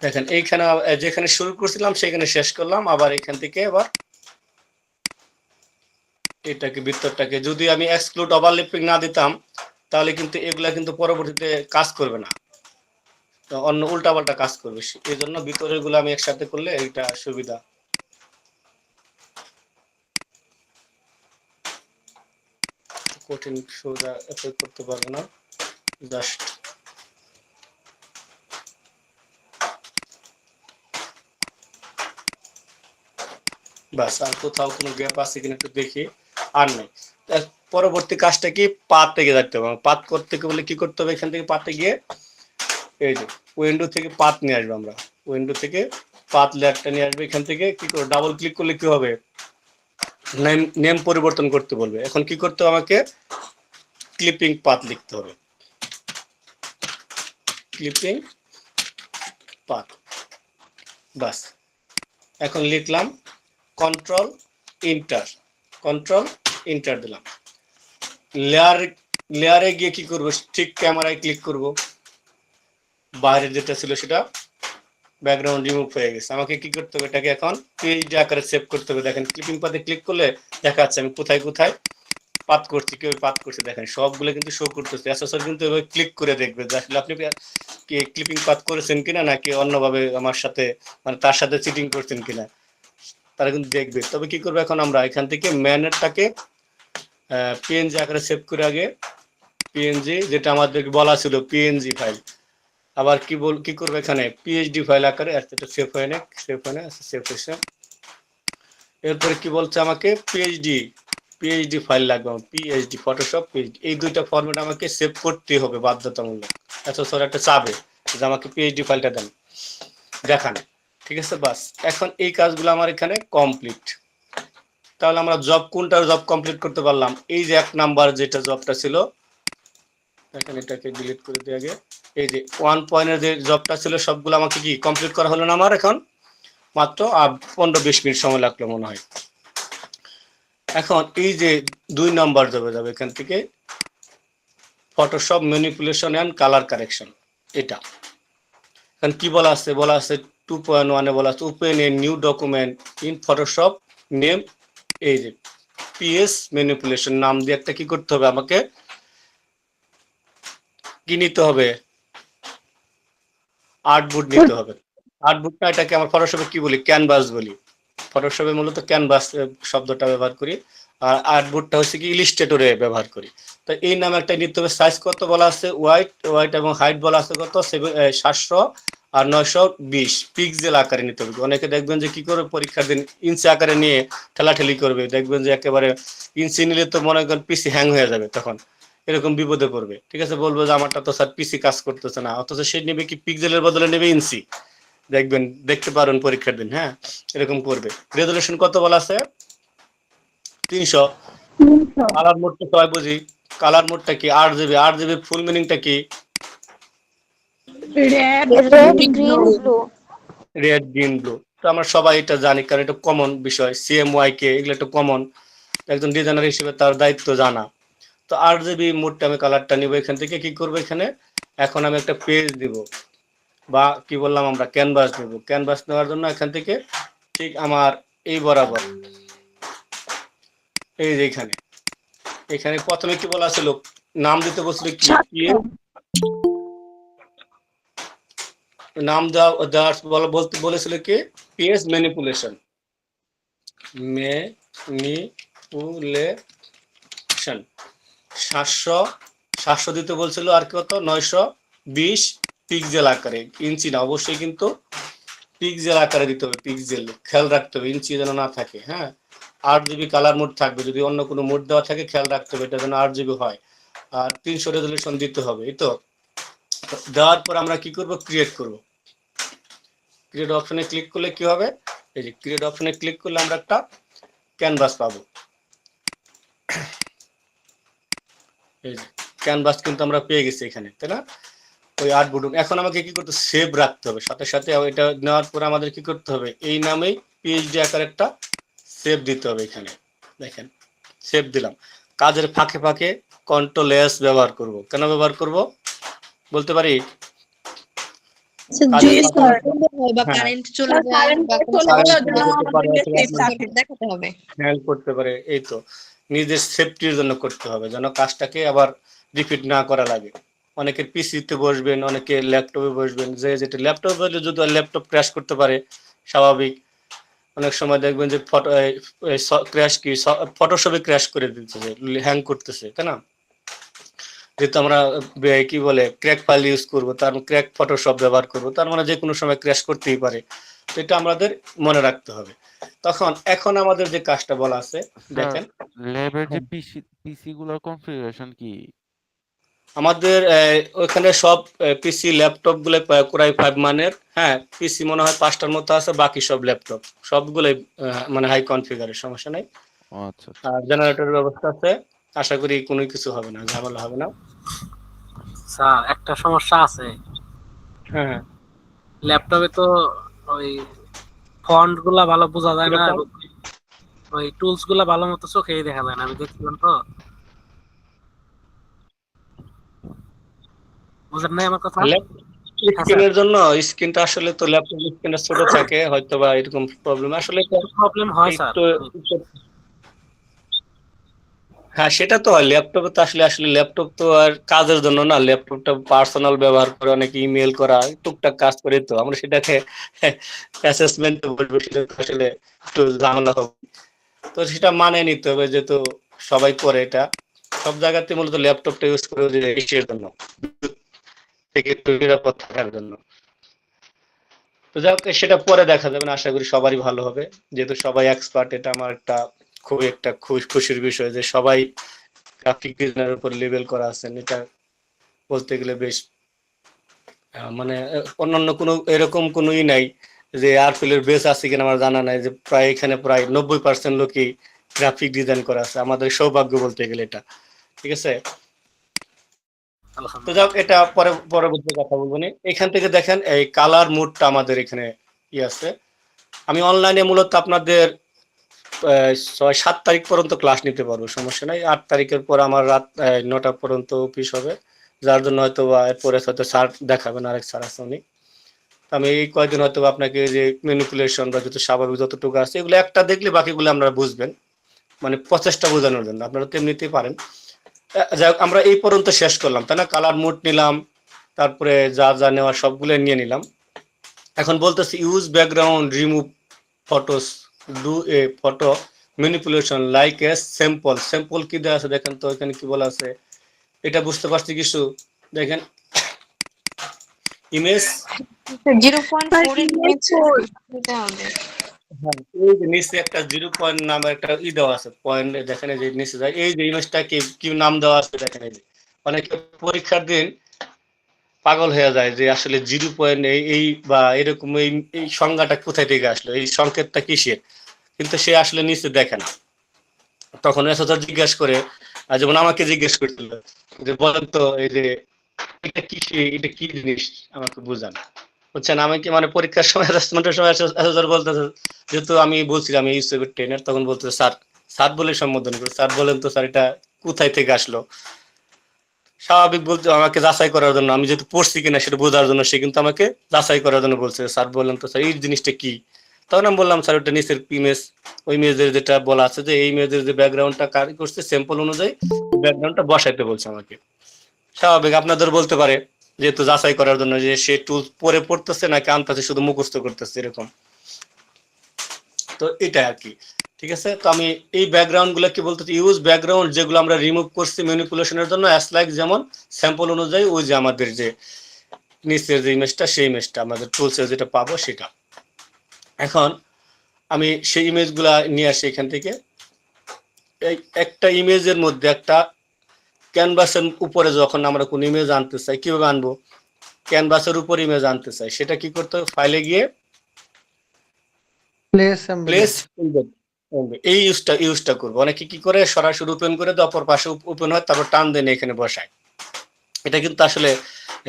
দেখেন এইখানে যেখানে শুরু করছিলাম সেখানে শেষ করলাম, আবার এখান থেকে আবার এটাকে ভিতরটাকে যদি আমি এক্সক্লুড ওভারল্যাপিং না দিতাম তাহলে কিন্তু এগুলা কিন্তু পরবর্তীতে কাজ করবে না, অন্য উল্টাপাল্টা কাজ করবে। এই জন্য ভিতরের গুলো আমি একসাথে করলে এটা সুবিধা। কঠিন সোজা অ্যাপ্লাই করতে পারবো না, জাস্ট বাস। আর কোথাও কোনো গ্যাপ আছে কিনা একটু দেখি, আর নেই। পরবর্তী কাজটা কি, পাত থেকে যাইতে হবে। পাত করতে বলে কি করতে হবে, এখান থেকে পাতে গিয়ে এই যে উইন্ডো থেকে পাত নিয়ে আসবো আমরা, উইন্ডো থেকে পাত লেয়ারটা নিয়ে আসবে। এখান থেকে কি করে ডাবল ক্লিক করলে কি হবে, নেম পরিবর্তন করতে বলবে। এখন কি করতে হবে, আমাকে ক্লিপিং পাথ লিখতে হবে, ক্লিপিং পাথ। বাস, এখন লিখলাম কন্ট্রোল ইন্টার, কন্ট্রোল ইন্টার দিলাম। লেয়ারে গিয়ে কি করবো, ঠিক ক্যামেরায় ক্লিক করব। বাইরে যেটা ছিল সেটা ব্যাকগ্রাউন্ড রিমুভ হয়ে গেছে। আমাকে কি করতে হবে, এটাকে এখন পিএইচডি আকারে সেভ করতে হবে। দেখেন ক্লিপিং পাথে ক্লিক করলে দেখা যাচ্ছে আমি কোথায় কোথায় পাত করছি, কেউ পাত করছে। দেখেন সবগুলো কিন্তু শো করতেছে। অ্যাসেসর কিন্তু এভাবে ক্লিক করে দেখবে যে আসলে আপনি কি ক্লিপিং পাত করেছেন কিনা, নাকি অন্যভাবে আমার সাথে মানে তার সাথে চিটিং করছেন কিনা, তারা কিন্তু দেখবে। তবে কি করবে, এখন আমরা এখান থেকে ম্যানেরটাকে পিএনজি আকারে সেভ করে, আগে পিএনজি যেটা আমাদেরকে বলা ছিল পিএনজি ফাইল, আবার কি করবে এখানে পিএইচডি ফাইল আকারে এটা সেভ হয় না, সেভ হয় না, সেভ হয়েছে। এরপরে কি বলছে আমাকে পিএইচডি ফাইল লাগবে, পিএইচডি ফটোশপ পিএইচডি, এই দুইটা ফরম্যাট আমাকে সেভ করতে হবে বাধ্যতামূলক। আচ্ছা স্যার একটা চাবে যে আমাকে পিএইচডি ফাইলটা দেন, দেখান, ঠিক আছে। বাস, এখন এই কাজগুলো আমার এখানে কমপ্লিট। তাহলে আমরা কোনটার জব কমপ্লিট করতে পারলাম, এই যে 1 নাম্বার যেটা জবটা ছিল, এখানে এটাকে ডিলিট করে দিয়ে আগে এই যে 1 পয়েন্টের যে জবটা ছিল সবগুলো আমাকে কি কমপ্লিট করা হলো না আমার। এখন মাত্র 15-20 মিনিট সময় লাগলো মনে হয়। এখন এই যে 2 নাম্বার জবে যাবে, এখান থেকে Photoshop manipulation and colour correction. এটা এখন কি বলা আছে 2.1 এ বলা আছে open a new document in Photoshop name, এই যে পিএস ম্যানিপুলেশন নাম দিয়ে একটা কি করতে হবে, আমাকে কি নিতে হবে, আর্টবোর্ড নিতে হবে। আর্টবোর্ডটা এটাকে আমার ফটোশপে কি বলি, ক্যানভাস বলি। ফটোশপে মূলত ক্যানভাস শব্দটা ব্যবহার করি, আর আর্টবোর্ডটা হচ্ছে কি ইলিস্ট্রেটরে ব্যবহার করি। তো এই নামে একটা নিতে হবে। সাইজ কত বলা আছে, ওয়াইট এবং হাইট বলা আছে কত 700 আর 920 পিক্সেল আকারে নিতে হবে। অনেকে দেখবেন যে কি করে পরীক্ষার দিন ইঞ্চি আকারে নিয়ে ঠেলাঠেলি করবে, দেখবেন যে একেবারে ইঞ্চি নিলে তো মনে করেন পিসি হ্যাং হয়ে যাবে, তখন এরকম বিপদে পড়বে। ঠিক আছে, বলবো যে আমারটা তো স্যার পিসি কাজ করতেছে না, অথচ সে নেবে কি পিক্সেলের বদলে নেবে ইঞ্চি। দেখবেন, দেখতে পারেন পরীক্ষার দিন, হ্যাঁ এরকম করবে। রেজলিউশন কত বলা আছে 300। কালার মোডটা সবাই বুঝি, কালার মোডটা কি 8 জিবি। 8 জিবি ফুল মিনিংটা কি, red red, green, blue. Red green blue. তো আমরা সবাই এটা জানি কারণ এটা কমন বিষয়। সিএমওয়াই কে এগুলো একটা কমন, একজন ডিজাইনার হিসেবে তার দায়িত্ব জানা। তো 8 জিবি মোডটা আমি কালারটা নিব। এখান থেকে কি করবো, এখানে এখন আমি একটা পেজ দিব, বা কি বললাম আমরা ক্যানভাস নেব। ক্যানভাস নেওয়ার জন্য এখান থেকে ঠিক আমার এই বরাবর এই যে এখানে প্রথমে কি বলা ছিল, নাম দিতে বলছিল কি, নাম বলতে বলেছিল কি পিএস ম্যানিপুলেশন, ম্যানিপুলেশন 700 দিতে বলছিল, আর কত 920 পিক্সেল আকারে, ইঞ্চি না অবশ্যই কিন্তু পিক্সেল আকারে দিতে হবে। পিক্সেল খেয়াল রাখতে হবে, ইঞ্চি যেন না থাকে। হ্যাঁ, 8 জিবি কালার মোড থাকবে, যদি অন্য কোনো মোড দেওয়া থাকে খেয়াল রাখতে হবে এটা যেন 8 জিবি হয়। আর 300 রেজলিউশন দিতে হবে। এই তো দেওয়ার পর আমরা কি করব, ক্রিয়েট করব। ক্রিয়েট অপশনে ক্লিক করলে কি হবে, এই যে ক্রিয়েট অপশনে ক্লিক করলে আমরা একটা ক্যানভাস পাবো। এই যে ক্যানভাস কিন্তু আমরা পেয়ে গেছি এখানে, তাই না? ওই 8 বুটন। এখন আমাকে কি করতে সেভ রাখতে হবে, সাথে সাথে এটা নেওয়ার পরে আমাদের কি করতে হবে, এই নামেই পিএইচডি আকারে একটা সেভ দিতে হবে। এখানে দেখেন সেভ দিলাম। কাজের ফাঁকে ফাঁকে কন্ট্রোল এস ব্যবহার করব। কেন ব্যবহার করব বলতে পারি? কাজের জি ফাঁকে স্যার। ফাঁকে বা হ্যাঁ কারেন্ট চলে যায় কারেন্ট বা কোনো চলে কারেন্ট যাওয়ার সমস্যা জন্য চলে যেতে পারে আমাদের অথবা সেফ আপনার থাকে। দেখাতে হবে। হেল্প করতে পারে। এই তো নিজের সেফটির জন্য করতে হবে, যেন কাজটাকে আবার রিপিট না করা লাগে। অনেকের পিসিতে বসবেন, অনেকে ল্যাপটপে বসবেন, যে যেটা ল্যাপটপে বসলে যদি ল্যাপটপ ক্র্যাশ করতে পারে স্বাভাবিক। অনেক সময় দেখবেন যে ফটো ক্র্যাশ কি ফটোশপে ক্র্যাশ করে দিতেছে, হ্যাং করতেছে, তাই না? যেহেতু আমরা কি বলে ক্র্যাক ফাইল ইউজ করবো, তার ক্র্যাক ফটোশপ ব্যবহার করবো, তার মানে যে কোনো সময় ক্র্যাশ করতেই পারে। তো এটা আমাদের মনে রাখতে হবে। এখন আমাদের যে কাজটা বলা আছে স্যার দেখেন, ল্যাবের যে পিসি গুলোর কনফিগারেশন কি? আমাদের ওইখানে সব পিসি ল্যাপটপ গুলো কোরাই 5 মানের, হ্যাঁ পিসি মনে হয় 5টার মতো আছে, বাকি সব ল্যাপটপ সবগুলোই মানে হাই কনফিগারের, সমস্যা নাই। ও আচ্ছা আচ্ছা। আর জেনারেটরের ব্যবস্থা আছে, আশা করি কোনো কিছু হবে না, ঝামেলা হবে না। স্যার একটা সমস্যা আছে, হ্যাঁ হ্যাঁ। ল্যাপটপে তো ওই ফন্ট গুলা ভালো বোঝা যায় না, কিরকম? এবং ওই টুলস গুলা ভালো মতো চোখেই দেখা যায় না। আমি দেখছিলাম তো, বুঝেন নাই আমার কথা? হ্যাঁ স্যার, স্ক্রিনের জন্য স্ক্রিনটা আসলে তো ল্যাপটপ স্ক্রিনটা ছোট থাকে হয়তো বা এরকম প্রবলেম আসলে তো প্রবলেম হয় স্যার। একটু। হ্যাঁ সেটা তো হয়, ল্যাপটপে তো আসলে আসলে ল্যাপটপ তো আর কাজের জন্য না, ল্যাপটপটা পার্সোনাল ব্যবহার করে, অনেকে ইমেল করা টুকটাক কাজ করে, তো আমরা সেটাকে অ্যাসেসমেন্ট বলবো, সেটা তো আসলে একটু ঝামেলা হবে। তো সেটা মানে নিতে হবে, যেহেতু সবাই করে এটা, সব জায়গাতে মূলত ল্যাপটপটা ইউজ করে যে ইসের জন্য, থেকে একটু নিরাপদ থাকার জন্য। তো যাই হোক, সেটা পরে দেখা যাবে না, আশা করি সবারই ভালো হবে, যেহেতু সবাই এক্সপার্ট। এটা আমার খুবই খুশির বিষয় যে সবাই গ্রাফিক ডিজাইনের উপর লেভেল করা আছেন। এটা বলতে গেলে বেশ মানে অন্যান্য কোনো এরকম কোনোই নাই যে আরপিএলের বেস আছে কিনা আমার জানা নাই, যে প্রায় এখানে প্রায় 90% লোকই গ্রাফিক ডিজাইন করা আছে, আমাদের সৌভাগ্য বলতে গেলে এটা। ঠিক আছে, তো যাক এটা পরবর্তী কথা বলবো নি। এখান থেকে দেখেন এই কালার মুডটা আমাদের এখানে কি আছে। আমি অনলাইনে মূলত আপনাদের 6-7 তারিখ পর্যন্ত ক্লাস নিতে পারবো, সমস্যা নাই। 8 তারিখের পর আমার রাত 9টা পর্যন্ত অফিস হবে, যার জন্য হয়তো বা এরপরে হয়তো স্যার দেখাবেন, আরেক স্যার আছে উনি। আমি এই কয়েকদিন হয়তো আপনাকে যে ম্যানিপুলেশন বা যত স্বাভাবিক যতটুকু আছে এগুলো একটা দেখলে বাকিগুলো আপনারা বুঝবেন, মানে প্রচেষ্টা বোঝানোর জন্য আপনারা তো এমনিতেই পারেন। যাই হোক, আমরা এই পর্যন্ত শেষ করলাম, তাই না? কালার মুড নিলাম, তারপরে যা যা নেওয়ার সবগুলো নিয়ে নিলাম। এখন বলতেছি use background, remove photos, do a photo manipulation like a sample. Sample কি দেওয়া আছে দেখেন তো, এখানে কি বলা আছে এটা বুঝতে পারছি কিছু? দেখেন ইমেজ, 0.4 এর নিচে দিতে হবে। হ্যাঁ এই যে নিচে একটা 0 নামের একটা দেওয়া আছে পয়েন্ট, দেখেন এই যে নিচে যায়, এই যে ইমেজটা কি কি নাম দেওয়া আছে দেখেন। এই যে অনেকে পরীক্ষার দিন পাগল হয়ে যায় যে আসলে 0 এই বা এরকম এই সংজ্ঞাটা কোথায় থেকে আসলো, এই সংকেতটা কিসের, কিন্তু সে আসলে নিচে দেখে না। তখন এসআর জিজ্ঞেস করে, যেমন আমাকে জিজ্ঞেস করছিল যে বলেন তো এই যে এটা কি, এটা কি জিনিস আমাকে বুঝান, বুঝছেন? আমি কি মানে পরীক্ষার সময় অ্যাসেসমেন্টের সময় এসআর বলতেছে, যেহেতু আমি বলছিলাম এই ইউসেফের ট্রেনার, তখন বলতেছে স্যার, স্যার বলে সম্বোধন করে, স্যার বলেন তো স্যার এটা কোথায় থেকে আসলো। স্বাভাবিক বলতে আমাকে যাচাই করার জন্য, আমি যেহেতু পড়ছি কিনা সেটা বোঝার জন্য, সে কিন্তু আমাকে যাচাই করার জন্য বলছে স্যার বলেন তো স্যার এই জিনিসটা কি। তখন আমি বললাম স্যার ওটা নিচের ইমেজ, ওই ইমেজের যেটা বলা আছে যে এই ইমেজের যে ব্যাকগ্রাউন্ডটা কাজ করছে স্যাম্পল অনুযায়ী ব্যাকগ্রাউন্ডটা বসাইতে বলছে আমাকে। স্বাভাবিক আপনাদের বলতে পারে যেহেতু যাচাই করার জন্য যে সে টুল পরে পড়তেছে নাকি আনতেছে শুধু মুখস্থ করতেছে এরকম। তো এটা আর কি, ঠিক আছে। তো আমি এই ব্যাকগ্রাউন্ড গুলো কি বলতে ইউজ ব্যাকগ্রাউন্ড যেগুলো আমরা রিমুভ করছি ম্যানিপুলেশনের জন্য, অ্যাজ লাইক যেমন স্যাম্পল অনুযায়ী ওই যে আমাদের যে নিচের যে ইমেজটা সেই ইমেজটা আমাদের টুলসে যেটা পাবো সেটা। এখন আমি সেই ইমেজগুলা নিয়ে আসি এখান থেকে। এই একটা ইমেজের মধ্যে একটা ক্যানভাসের উপরে যখন আমরা কোন ইমেজ আনতে চাই কিভাবে আনবো, ক্যানভাসের উপর ইমেজ আনতে চাই, সেটা কি করতে হবে, ফাইলে গিয়ে প্লেস প্লেস এই ইউজটা করবো। অনেকে কি করে সরাসরি ওপেন করে দেয়, অপর পাশে ওপেন হয়, তারপর টান দেন এখানে বসায়। এটা কিন্তু আসলে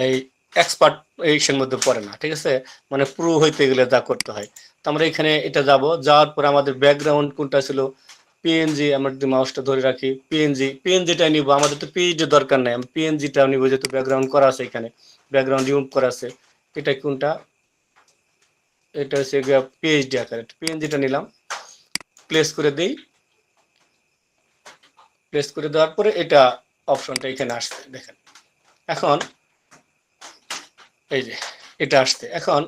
এই এক্সপার্ট এর মধ্যে পড়ে না, ঠিক আছে? মানে প্রো হইতে গেলে যা করতে হয়। তো আমরা এখানে এটা যাব, যাওয়ার পর আমাদের ব্যাকগ্রাউন্ড কোনটা ছিল, পিএনজি। আমরা যদি মাউসটা ধরে রাখি, পিএনজিটা নিব। আমাদের তো পিএইচডি দরকার নাই, আমি পিএনজিটা নিব, যেহেতু ব্যাকগ্রাউন্ড করা আছে, এখানে ব্যাকগ্রাউন্ড রিমুভ করা আছে। এটা কোনটা, এটা হচ্ছে পিএইচডি আকারে, পিএনজিটা নিলাম, প্লেস করে দেই। প্লেস করে দেওয়ার পরে এটা অপশনটা এখানে আসছে, দেখেন। এখন এই যে এটা আসছে। এখন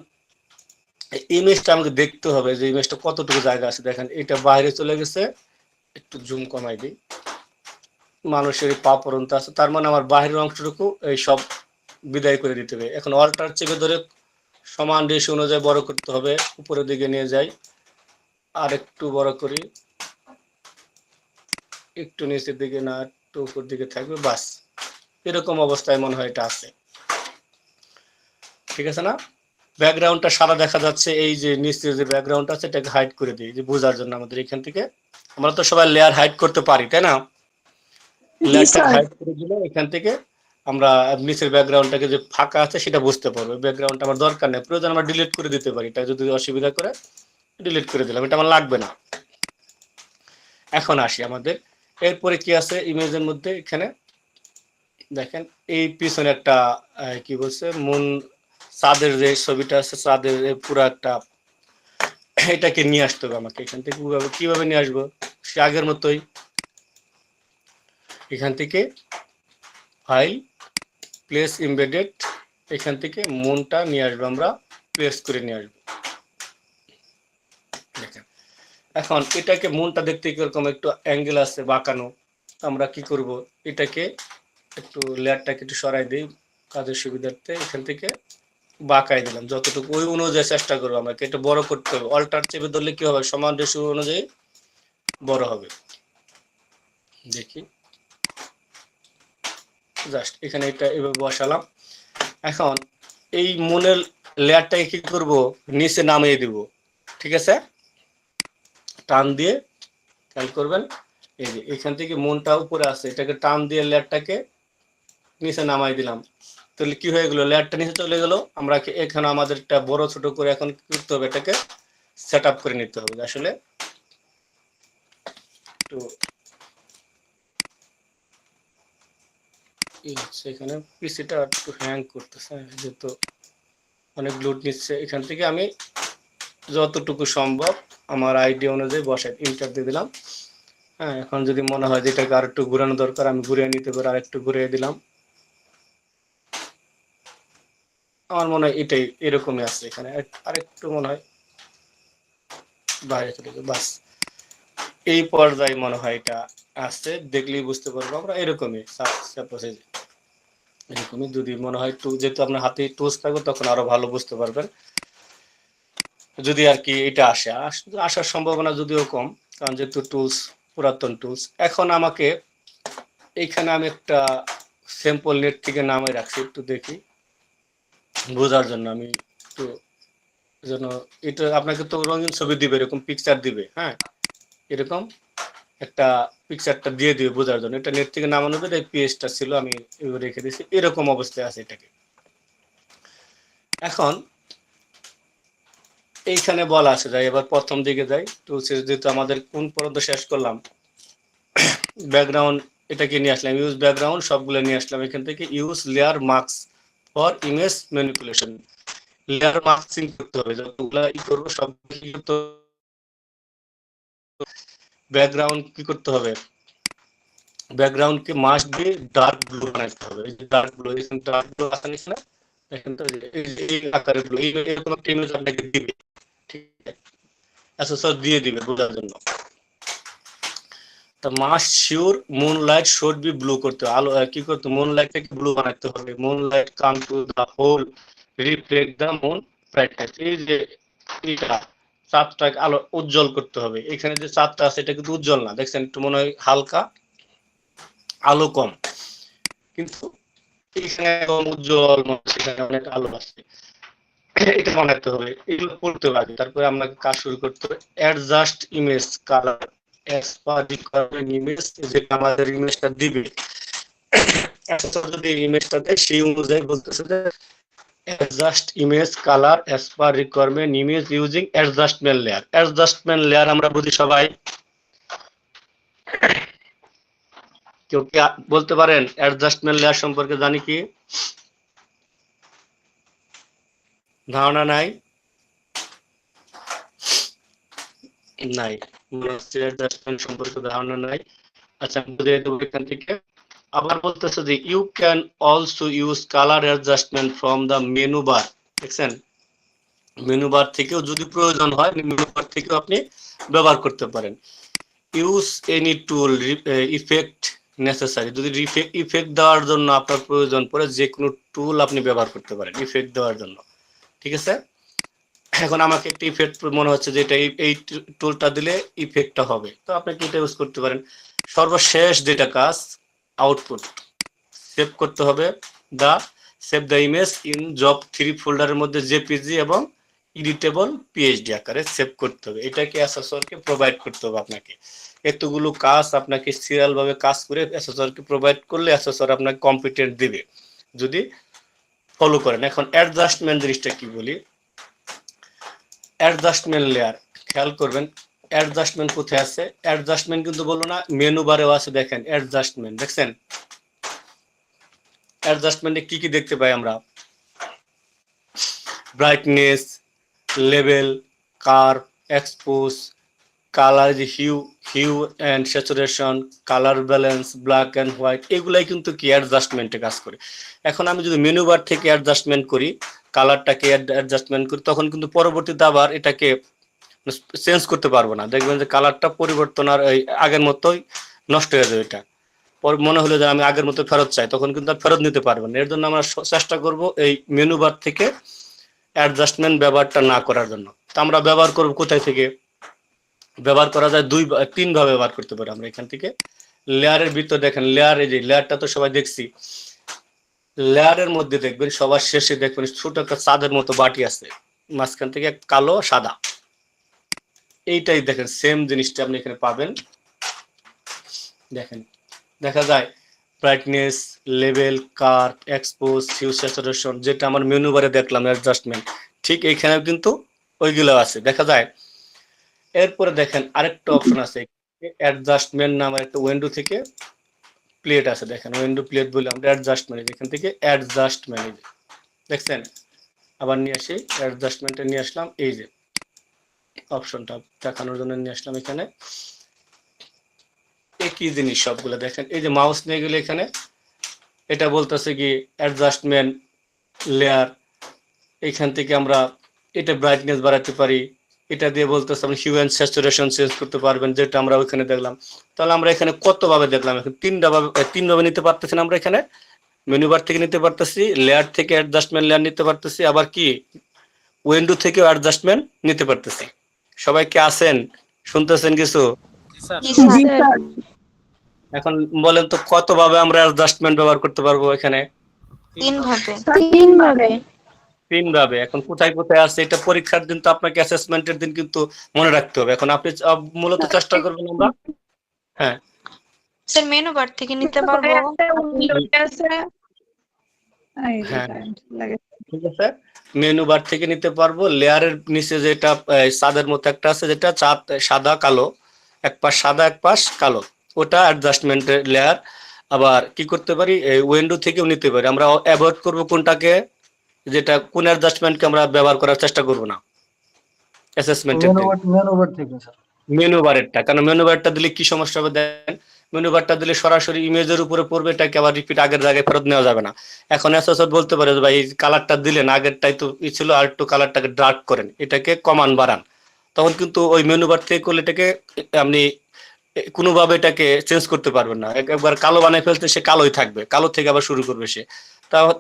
ইমেজটা আমাকে দেখতে হবে যে ইমেজটা কতটুকু জায়গা আছে। দেখেন এটা বাইরে চলে গেছে, একটু জুম কমাই দিই, মানুষের পা পর্যন্ত আছে, তার মানে আমার বাহিরের অংশটুকু এই সব বিদায় করে দিতে হবে। এখন অল্টার চেপে ধরে সমান রেশিও অনুযায়ী বড় করতে হবে, উপরের দিকে নিয়ে যাই, আর একটু বড় করি, একটু নিচের দিকে না, একটু উপর দিকে থাকবে, বাস এরকম অবস্থায় মনে হয় এটা আছে, ঠিক আছে না? ব্যাকগ্রাউন্ডটা সাদা দেখা যাচ্ছে, এই যে নিচের যে ব্যাকগ্রাউন্ড আছে এটাকে হাইড করে দিই, যে বোঝার জন্য। আমাদের এখান থেকে আমরা তো সবাই লেয়ার হাইড করতে পারি, তাই না? জি লেয়ারটা স্যার। হাইড করে দিলে এখান থেকে আমরা নিচের ব্যাকগ্রাউন্ডটাকে যে ফাঁকা আছে সেটা বুঝতে পারবো। ব্যাকগ্রাউন্ডটা আমার দরকার নেই, প্রয়োজন আমরা ডিলিট করে দিতে পারি। এটা যদি অসুবিধা করে ডিলিট করে দিলাম, এটা আমার লাগবে না। এখন আসি আমাদের এরপরে কি আছে ইমেজের মধ্যে। এখানে দেখেন এই পিছনে একটা কি বলছে, মুন, চাঁদের যে ছবিটা আছে, চাঁদের পুরো একটা, এটাকে নিয়ে আসতে হবে আমাকে এখান থেকে। কিভাবে নিয়ে আসবো, সে আগের মতোই এখান থেকে ফাইল, প্লেস এমবেডেড, এখান থেকে মুনটা নিয়ে আসবো, আমরা প্লেস করে নিয়ে আসবো। দেখেন এখন এটাকে, মুনটা দেখতে কিরকম একটু অ্যাঙ্গেল আছে বাঁকানো, আমরা কি করব, এটাকে একটু লেয়ারটাকে একটু সরাই দিই কাজের সুবিধার্থে। এখান থেকে বাঁকাই দিলাম যতটুকু, ওই অনুযায়ী চেষ্টা করবো। আমাকে এটা বড় করতে হবে, অল্টার চেপে ধরলে কি হবে, সমান রেশিও অনুযায়ী বড় হবে। দেখি জাস্ট এখানে এটা এভাবে বসালাম। এখন এই মুনের লেয়ারটাকে কি করব, নিচে নামিয়ে দিব, ঠিক আছে? টান দিয়ে খেয়াল করবেন, এই যে এখান থেকে মুনটা উপরে আছে, এটাকে টান দিয়ে লেয়ারটাকে নিচে নামাই দিলাম। তাহলে কি হয়ে গেল, লেয়ারটা নিচে চলে গেল। আমরা এখানে আমাদের একটা বড় ছোট করে এখন কি করতে হবে, এটাকে সেট আপ করে নিতে হবে। আসলে একটু এখানে পিসিটা একটু হ্যাং করতেছে, যেহেতু অনেক লোড নিচ্ছে। এখান থেকে আমি যতটুকু সম্ভব আমার আইডিয়া অনুযায়ী বসাই, ইন্টার দিয়ে দিলাম। হ্যাঁ, এখন যদি মনে হয় যে এটাকে আর একটু ঘুরানো দরকার, আমি ঘুরিয়ে নিতে পারি, আর একটু ঘুরিয়ে দিলাম। আমার মনে হয় এটাই এরকমই আছে, এখানে আরেকটু মনে হয় বাইরে চলে গেল, বাস এই পর্যায়ে মনে হয় এটা আছে, দেখলেই বুঝতে পারবো আমরা। এরকমই এরকমই যদি মনে হয়, যেহেতু আপনার হাতে টুলস থাকবে তখন আরো ভালো বুঝতে পারবেন। যদি আর কি এটা আসার সম্ভাবনা যদিও কম, কারণ যেহেতু টুলস পুরাতন টুলস। এখন আমাকে এইখানে আমি একটা স্যাম্পল নেট থেকে নামে রাখছি, একটু দেখি বোঝার জন্য। আমি একটু যেন এটা আপনাকে তো রঙিন ছবি দিবে, এরকম পিকচার দিবে, হ্যাঁ এরকম একটা পিকচারটা দিয়ে দিবে বোঝার জন্য। এটা নেট থেকে নামানো হবে, এই পেজটা ছিল আমি রেখে দিয়েছি, এরকম অবস্থায় আছে এটাকে। এখন এইখানে বলা আছে, যাই এবার প্রথম দিকে যাই, টুলসে যেহেতু আমাদের কোন পর্যন্ত শেষ করলাম, ব্যাকগ্রাউন্ড এটাকে নিয়ে আসলাম, ইউজ ব্যাকগ্রাউন্ড সবগুলো নিয়ে আসলাম। এখান থেকে use layer masks for image manipulation, layer মার্কসিং করতে হবে, যতগুলো ই করবো সব ব্যাকগ্রাউন্ড কি করতে হবে, ব্যাকগ্রাউন্ডকে মাস্ট বি ডার্ক ব্লু বানাইতে হবে। এই যে ডার্ক ব্লু, এখানে ডার্ক ব্লু আছে না, দেখেন তো এই আকারে ব্লু, এরকম একটা ইমেজ আপনাকে দিবে, ঠিক আছে? আচ্ছা স্যার দিয়ে দিবে বোঝার জন্য। তা must sure moon light should be blue করতে হবে, আলো কি করতে, মুন লাইটটাকে ব্লু বানাতে হবে। Moon light come to the whole reflect the moon brightness, এই যে এটা চাঁদটাকে আলো উজ্জ্বল করতে হবে। এখানে যে চাঁদটা আছে এটা কিন্তু উজ্জ্বল না, দেখছেন একটু মনে হয় হালকা আলো কম, কিন্তু এখানে উজ্জ্বল, সেখানে অনেক আলো আছে। এটা মনে রাখতে হবে, এগুলো পড়তে হবে তারপরে আপনাকে কাজ শুরু করতে হবে। Adjust image colour as per requirement image, যেটা আমাদের ইমেজটা দিবে যদি ইমেজটা দেয় সেই অনুযায়ী বলতেছে যে adjust image colour as per requirement image using adjustment layer. Adjustment layer আমরা বুঝি সবাই, কেউ কি বলতে পারেন অ্যাডজাস্টমেন্ট লেয়ার সম্পর্কে জানি কি? ধারণা নাই? নাই, অ্যাডজাস্টমেন্ট সম্পর্কে ধারণা নাই। আচ্ছা আমি বুঝিয়ে দেবো এখান থেকে। আবার বলতেছে যে you can also use colour adjustment from the menu bar. দেখছেন, মেনু বার থেকেও যদি প্রয়োজন হয় মেনু বার থেকেও আপনি ব্যবহার করতে পারেন। ইউজ এনি টুল ইফেক্ট নেসেসারি, যদি ইফেক্ট দেওয়ার জন্য আপনার প্রয়োজন পড়ে যে কোনো টুল আপনি ব্যবহার করতে পারেন ইফেক্ট দেওয়ার জন্য। ঠিক আছে, এখন আমাকে একটা ইফেক্ট মনে হচ্ছে যে এটা এই টুলটা দিলে ইফেক্টটা হবে, তো আপনি কি এটা ইউজ করতে পারেন। সর্বশেষ যেটা কাজ আউটপুট সেভ করতে হবে। Save the image in job 3 ফোল্ডারের মধ্যে জেপিজি এবং এডিটেবল পিএইচডি আকারে সেভ করতে হবে। এটাকে অ্যাসেসরকে প্রোভাইড করতে হবে আপনাকে। এতগুলো কাজ আপনাকে সিরিয়াল ভাবে কাজ করে অ্যাসেসরকে প্রোভাইড করলে অ্যাসেসর আপনাকে কম্পিটেন্ট দিবে যদি ফলো করেন। এখন অ্যাডজাস্টমেন্ট জিনিসটা কি বলি, অ্যাডজাস্টমেন্ট লেয়ার খেয়াল করবেন। অ্যাডজাস্টমেন্ট কোথায় আছে? অ্যাডজাস্টমেন্ট কিন্তু বললো না, মেনু বারেও আছে। দেখেন অ্যাডজাস্টমেন্ট, দেখছেন অ্যাডজাস্টমেন্টে কি কি দেখতে পাই আমরা? Brightness, level, curve, expose, colour, যে hue and saturation, colour balance, black and white, এগুলাই কিন্তু কি অ্যাডজাস্টমেন্টে কাজ করে। এখন আমি যদি মেনু বার থেকে অ্যাডজাস্টমেন্ট করি, কালারটাকে অ্যাডজাস্টমেন্ট করি, তখন কিন্তু পরবর্তীতে আবার এটাকে চেঞ্জ করতে পারবো না। দেখবেন যে কালারটা পরিবর্তন আর আগের মতোই নষ্ট হয়ে যাবে। এটা মনে হলো যে আমি আগের মতো ফেরত চাই, তখন কিন্তু আর ফেরত নিতে পারবেন। এর জন্য আমরা চেষ্টা করব এই মেনু বার থেকে অ্যাডজাস্টমেন্ট ব্যবহারটা না করার জন্য। তো আমরা ব্যবহার করব কোথায় থেকে? ব্যবহার করা যায় তিন ভাবে ব্যবহার করতে পারি আমরা। এখান থেকে লেয়ারের ভিতর দেখেন, লেয়ার, এই যে লেয়ারটা তো সবাই দেখছি, লেয়ারের মধ্যে দেখবেন সবার শেষে দেখবেন ছোট একটা চাঁদের মতো বাটি আছে, মাঝখান থেকে কালো সাদা, এইটাই দেখেন সেম জিনিসটা আপনি এখানে পাবেন। দেখেন দেখা যায় brightness, level, curve, expose, hue, saturation, যেটা আমার মেনু বারে দেখলাম অ্যাডজাস্টমেন্ট, ঠিক এইখানেও কিন্তু ওইগুলো আছে দেখা যায়। এরপরে দেখেন আরেকটা অপশন আছে, অ্যাডজাস্টমেন্ট নামের একটা উইন্ডো থেকে প্লেট আছে। দেখেন উইন্ডো প্লেট বলে আমরা অ্যাডজাস্টমেন্ট, এখান থেকে অ্যাডজাস্টমেন্ট দেখছেন। আবার নিয়ে আসি অ্যাডজাস্টমেন্টে নিয়ে আসলাম, এই যে অপশনটা দেখানোর জন্য নিয়ে আসলাম এখানে। একই জিনিস সবগুলো দেখেন, এই যে মাউস নিয়ে গেলে এখানে এটা বলতেছে কি অ্যাডজাস্টমেন্ট লেয়ার, এখান থেকে আমরা এটা ব্রাইটনেস বাড়াতে পারি, এটা দিয়ে বলতেছে আপনি হিউ অ্যান্ড স্যাচুরেশন চেঞ্জ করতে পারবেন, যেটা আমরা ওইখানে দেখলাম। তাহলে আমরা এখানে কত ভাবে দেখলাম? এখন তিন ভাবে নিতে পারতেছি না আমরা এখানে। মেনু বার থেকে নিতে পারতেছি, লেয়ার থেকে অ্যাডজাস্টমেন্ট লেয়ার নিতে পারতেছি, আবার কি উইন্ডো থেকেও অ্যাডজাস্টমেন্ট নিতে পারতেছি। সবাই কি আছেন? শুনতেছেন কিছু? স্যার জি স্যার। এখন বলেন তো কত ভাবে আমরা অ্যাডজাস্টমেন্ট ব্যবহার করতে পারবো এখানে? 3 ভাবে। 3 ভাবে। 3 ভাবে। এখন কোথায় কোথায় আছে এটা পরীক্ষার দিন তো আপনাকে অ্যাসেসমেন্টের দিন কিন্তু মনে রাখতে হবে। এখন আপনি মূলত চেষ্টা করবেন আমরা, হ্যাঁ স্যার মেনু বার থেকে নিতে পারবো। একটা উইন্ডোতে আছে। এই যে হ্যাঁ। কারেন্ট লাগে। ঠিক আছে, মেনু বার থেকে নিতে পারবো। লেয়ারের নিচে যেটা চাঁদের মতো একটা আছে, যেটা চাঁদ সাদা কালো, এক পাশ সাদা এক পাশ কালো, ওটা অ্যাডজাস্টমেন্টের লেয়ার। আবার কি করতে পারি, এই উইন্ডো থেকেও নিতে পারি। আমরা অ্যাভয়েড করব কোনটাকে, যেটা কোন অ্যাডজাস্টমেন্টকে আমরা ব্যবহার করার চেষ্টা করব না অ্যাসেসমেন্টের দিন। মেনু বার থেকে স্যার। মেনু বারেরটা, কারণ মেনু বারটা দিলে কি সমস্যা হবে দেখেন, মেনু বারটা দিলে সরাসরি ইমেজের উপরে পড়বে, এটাকে আবার রিপিট আগের জায়গায় ফেরত নেওয়া যাবে না। এখন অ্যাসেসর বলতে পারে যে ভাই এই কালারটা দিলেন, আগেরটাই তো ছিল, আর একটু কালারটাকে ডার্ক করেন, এটাকে কমান বাড়ান। তখন কিন্তু ওই মেনু বার থেকে করলে এটাকে আপনি কোনোভাবে এটাকে চেঞ্জ করতে পারবেন না। একবার কালো বানায় ফেলতে সে কালোই থাকবে, কালো থেকে আবার শুরু করবে সে।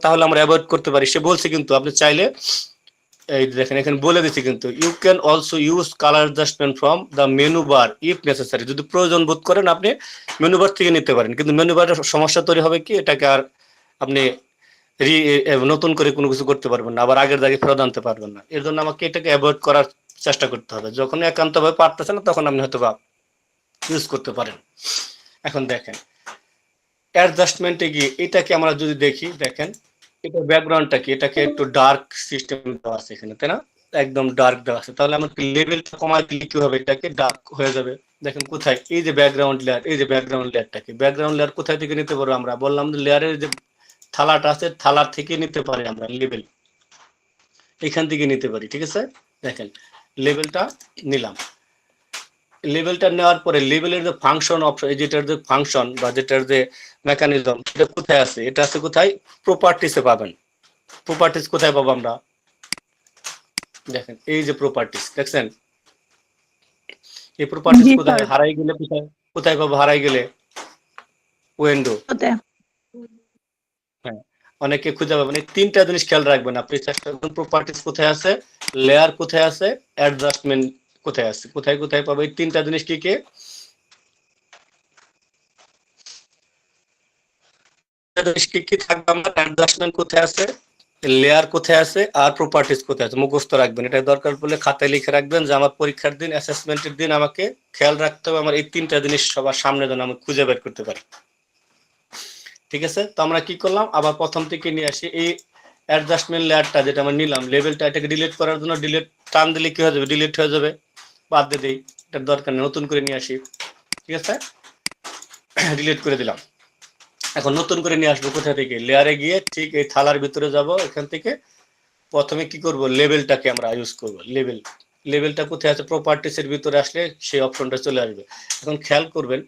তাহলে আমরা অ্যাভয়েড করতে পারি। সে বলছে কিন্তু আপনি চাইলে, এই দেখেন এখানে বলে দিচ্ছি কিন্তু, you can also use colour adjustment from the menu bar if necessary, যদি প্রয়োজন বোধ করেন আপনি মেনু বার থেকে নিতে পারেন। কিন্তু মেনু বারের সমস্যা তৈরি হবে কি, এটাকে আর আপনি নতুন করে কোনো কিছু করতে পারবেন না, আবার আগের জায়গায় ফেরত আনতে পারবেন না। এর জন্য আমাকে এটাকে অ্যাভয়েড করার চেষ্টা করতে হবে। যখন একান্তভাবে পারতেছেন না তখন আপনি হয়তো বা ইউজ করতে পারেন। এখন দেখেন অ্যাডজাস্টমেন্টে গিয়ে এটাকে আমরা যদি দেখি, দেখেন এটা ব্যাকগ্রাউন্ডটা কি, এটাকে একটু ডার্ক সিস্টেম দেওয়া আছে এখানে, তাই না? একদম ডার্ক দেওয়া আছে। তাহলে আমাকে লেভেলটা কমায় দিলে কি হবে, এটাকে ডার্ক হয়ে যাবে। দেখেন কোথায়, এই যে ব্যাকগ্রাউন্ড লেয়ার, এই যে ব্যাকগ্রাউন্ড লেয়ারটাকে, ব্যাকগ্রাউন্ড লেয়ার কোথায় থেকে নিতে পারবো আমরা? বললাম যে লেয়ারের যে থালাটা আছে, থালার থেকে নিতে পারি আমরা লেভেল, এখান থেকে নিতে পারি। ঠিক আছে, দেখেন লেভেলটা নিলাম। লেভেলটা নেওয়ার পরে লেভেলের যে ফাংশন অপশন, যেটার যে ফাংশন বা যেটার যে মেকানিজম, এটা কোথায় আছে? এটা আছে কোথায়? প্রপার্টিসে পাবেন। প্রপার্টিস কোথায় পাবো আমরা? দেখেন এই যে প্রপার্টিস, দেখছেন এই প্রপার্টিস জি কোথায়? স্যার। হারাই গেলে কোথায়, কোথায় পাবো হারাই গেলে? উইন্ডো। ওতে। হ্যাঁ, অনেকে খুঁজে পাবেন। এই তিনটা জিনিস খেয়াল রাখবেন আপনি, চেষ্টা করুন প্রপার্টিস কোথায় আছে, লেয়ার কোথায় আছে, অ্যাডজাস্টমেন্ট কোথায় আছে, কোথায় কোথায় পাবো এই তিনটা জিনিস কি কি? কি কি থাকবে আমার? অ্যাডজাস্টমেন্ট কোথায় আছে, লেয়ার কোথায় আছে, আর প্রপার্টিস কোথায় আছে। মুখস্থ রাখবেন, এটা দরকার পড়লে খাতায় লিখে রাখবেন যে আমার পরীক্ষার দিন, অ্যাসেসমেন্টের দিন আমাকে খেয়াল রাখতে হবে আমার এই তিনটা জিনিস সবার সামনে যেন আমি খুঁজে বের করতে পারি। ঠিক আছে, তো আমরা কি করলাম, আবার প্রথম থেকে নিয়ে আসি। এই অ্যাডজাস্টমেন্ট লেয়ারটা যেটা আমরা নিলাম, লেভেলটা, এটাকে ডিলিট করার জন্য ডিলিট টান দিলে কি হয়ে যাবে? ডিলিট হয়ে যাবে। বাদ দিয়ে দিই, এটার দরকার নেই, নতুন করে নিয়ে আসি। ঠিক আছে, ডিলিট করে দিলাম। এখন নতুন করে নিয়ে আসবো কোথা থেকে? লেয়ারে গিয়ে ঠিক এই থালার ভিতরে যাব। এখান থেকে প্রথমে কি করব, লেভেলটাকে আমরা ইউজ করব। লেভেল, লেভেলটা কোথায় আছে? প্রপার্টিসের ভিতরে আসলে সেই অপশনটা চলে আসবে। এখন খেয়াল করবেন,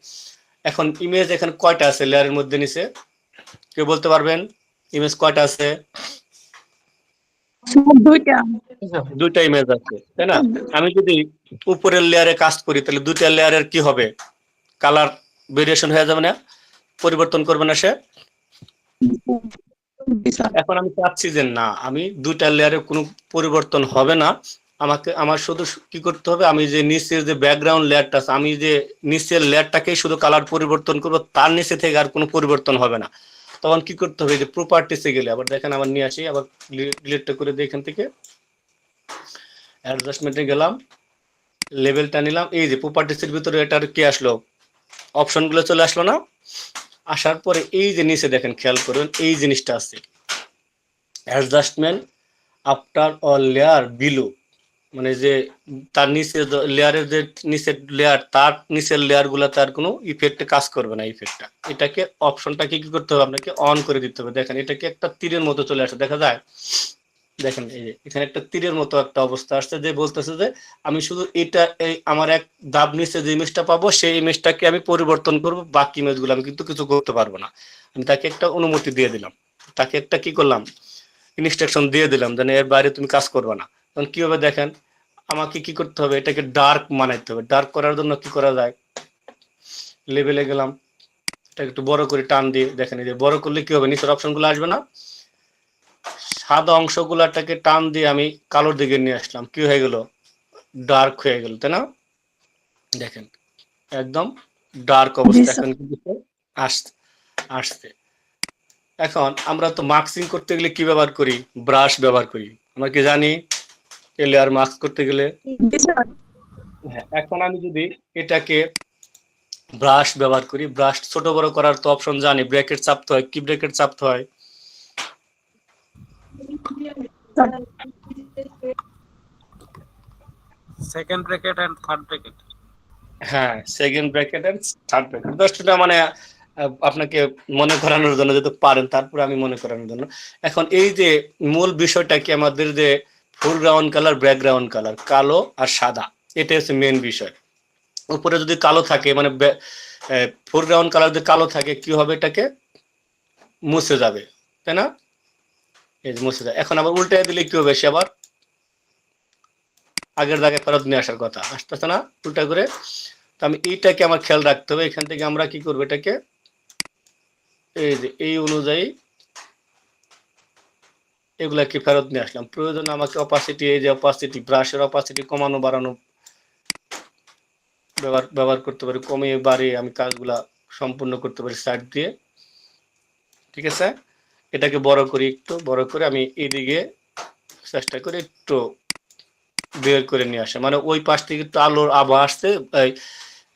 এখন ইমেজ এখানে কয়টা আছে লেয়ারের মধ্যে? নিচে কেউ বলতে পারবেন ইমেজ কয়টা আছে? দুইটা। দুইটা ইমেজ আছে, তাই না? আমি যদি উপরের লেয়ারে কাজ করি তাহলে দুইটা লেয়ারের কি হবে? কালার ভেরিয়েশন হয়ে যাবে না? পরিবর্তন করবে না সে? জি স্যার। এখন আমি চাচ্ছি যে না, আমি দুইটা লেয়ারে কোনো পরিবর্তন হবে না, আমাকে আমার শুধু কি করতে হবে, আমি যে নিচের যে ব্যাকগ্রাউন্ড লেয়ারটা আছে, আমি যে নিচের লেয়ারটাকেই শুধু কালার পরিবর্তন করব, তার নিচে থেকে আর কোনো পরিবর্তন হবে না। তখন কি করতে হবে, যে প্রপার্টিসে গেলে আবার দেখেন, আবার নিয়ে আসি, আবার ডিলিটটা করে দিই, এখান থেকে অ্যাডজাস্টমেন্টে গেলাম, লেভেলটা নিলাম, এই যে প্রপার্টিসের ভিতরে এটার কি আসলো, অপশনগুলো চলে আসলো না? আসার পরে এই যে নিচে দেখেন, খেয়াল করুন এই জিনিসটা আছে, adjustment after all layer below, মানে যে তার নিচে লেয়ারের যে নিচের লেয়ার, তার নিচের লেয়ার গুলা তার কোনো ইফেক্টে কাজ করবে না। ইফেক্টটা, এটাকে অপশনটাকে কি করতে হবে, আপনাকে অন করে দিতে হবে। দেখেন এটাকে একটা তীরের মতো চলে আসে, দেখা যায়? দেখেন এই যে এখানে একটা তীরের মতো একটা অবস্থা আসছে, যে বলতেছে যে আমি শুধু এটা, এই আমার এক ধাপ নিচে যে ইমেজটা পাবো সেই ইমেজটাকে আমি পরিবর্তন করব, বাকি ইমেজগুলো আমি কিন্তু কিছু করতে পারবো না। আমি তাকে একটা অনুমতি দিয়ে দিলাম, তাকে একটা কি করলাম, ইনস্ট্রাকশন দিয়ে দিলাম, যেন এর বাইরে তুমি কাজ করবে না। তখন কি হবে দেখেন, আমাকে কি করতে হবে, এটাকে ডার্ক বানাইতে হবে। ডার্ক করার জন্য কি করা যায়, লেভেলে গেলাম, এটা একটু বড় করে টান দিয়ে, দেখেন এই যে বড় করলে কি হবে, নিচের অপশনগুলো আসবে না? সাদা অংশগুলাটাকে টান দিয়ে আমি কালোর দিকে নিয়ে আসলাম, কি হয়ে গেল, ডার্ক হয়ে গেল, তাই না? দেখেন একদম ডার্ক অবস্থা এখন কিন্তু আসছে। এখন আমরা তো মার্কসিং করতে গেলে কি ব্যবহার করি, ব্রাশ ব্যবহার করি, আমরা কি জানি? লেয়ার মার্কস করতে গেলে। জি স্যার। হ্যাঁ, এখন আমি যদি এটাকে ব্রাশ ব্যবহার করি, ব্রাশ ছোট বড় করার তো অপশন জানি, ব্র্যাকেট চাপতে হয়। কি ব্র্যাকেট চাপতে হয়? Second bracket and third bracket. হ্যাঁ, second bracket and third bracket. Just এটা মানে আপনাকে মনে করানোর জন্য, যদি পারেন তারপরে আমি মনে করানোর জন্য। এখন এই যে মূল বিষয়টা কি, আমাদের যে ফোরগ্রাউন্ড কালার, ব্যাকগ্রাউন্ড কালার, কালো আর সাদা, এটা হচ্ছে মেন বিষয়। উপরে যদি কালো থাকে, মানে ফোরগ্রাউন্ড কালার যদি কালো থাকে, কি হবে, এটাকে মুছে যাবে, তাই না? এই যে মুছে যায়। এখন আবার উল্টে দিলে কি হবে, সে আবার আগের জায়গায় ফেরত নিয়ে আসার কথা, আসতেছে না উল্টা করে। তো আমি এইটাকে আমার খেয়াল রাখতে হবে। এখান থেকে আমরা কি করবো, এটাকে এই যে এই অনুযায়ী এগুলাকে ফেরত নিয়ে আসলাম। প্রয়োজন আমাকে অপাসিটি, এই যে অপাসিটি, ব্রাশের অপাসিটি কমানো বাড়ানো ব্যবহার করতে পারি, কমিয়ে বাড়িয়ে আমি কাজগুলা সম্পূর্ণ করতে পারি সাইড দিয়ে। ঠিক আছে, এটাকে বড় করি, একটু বড় করে আমি এইদিকে চেষ্টা করে একটু বের করে নিয়ে আসে, মানে ওই পাশ থেকে একটু আলোর আভা আসছে,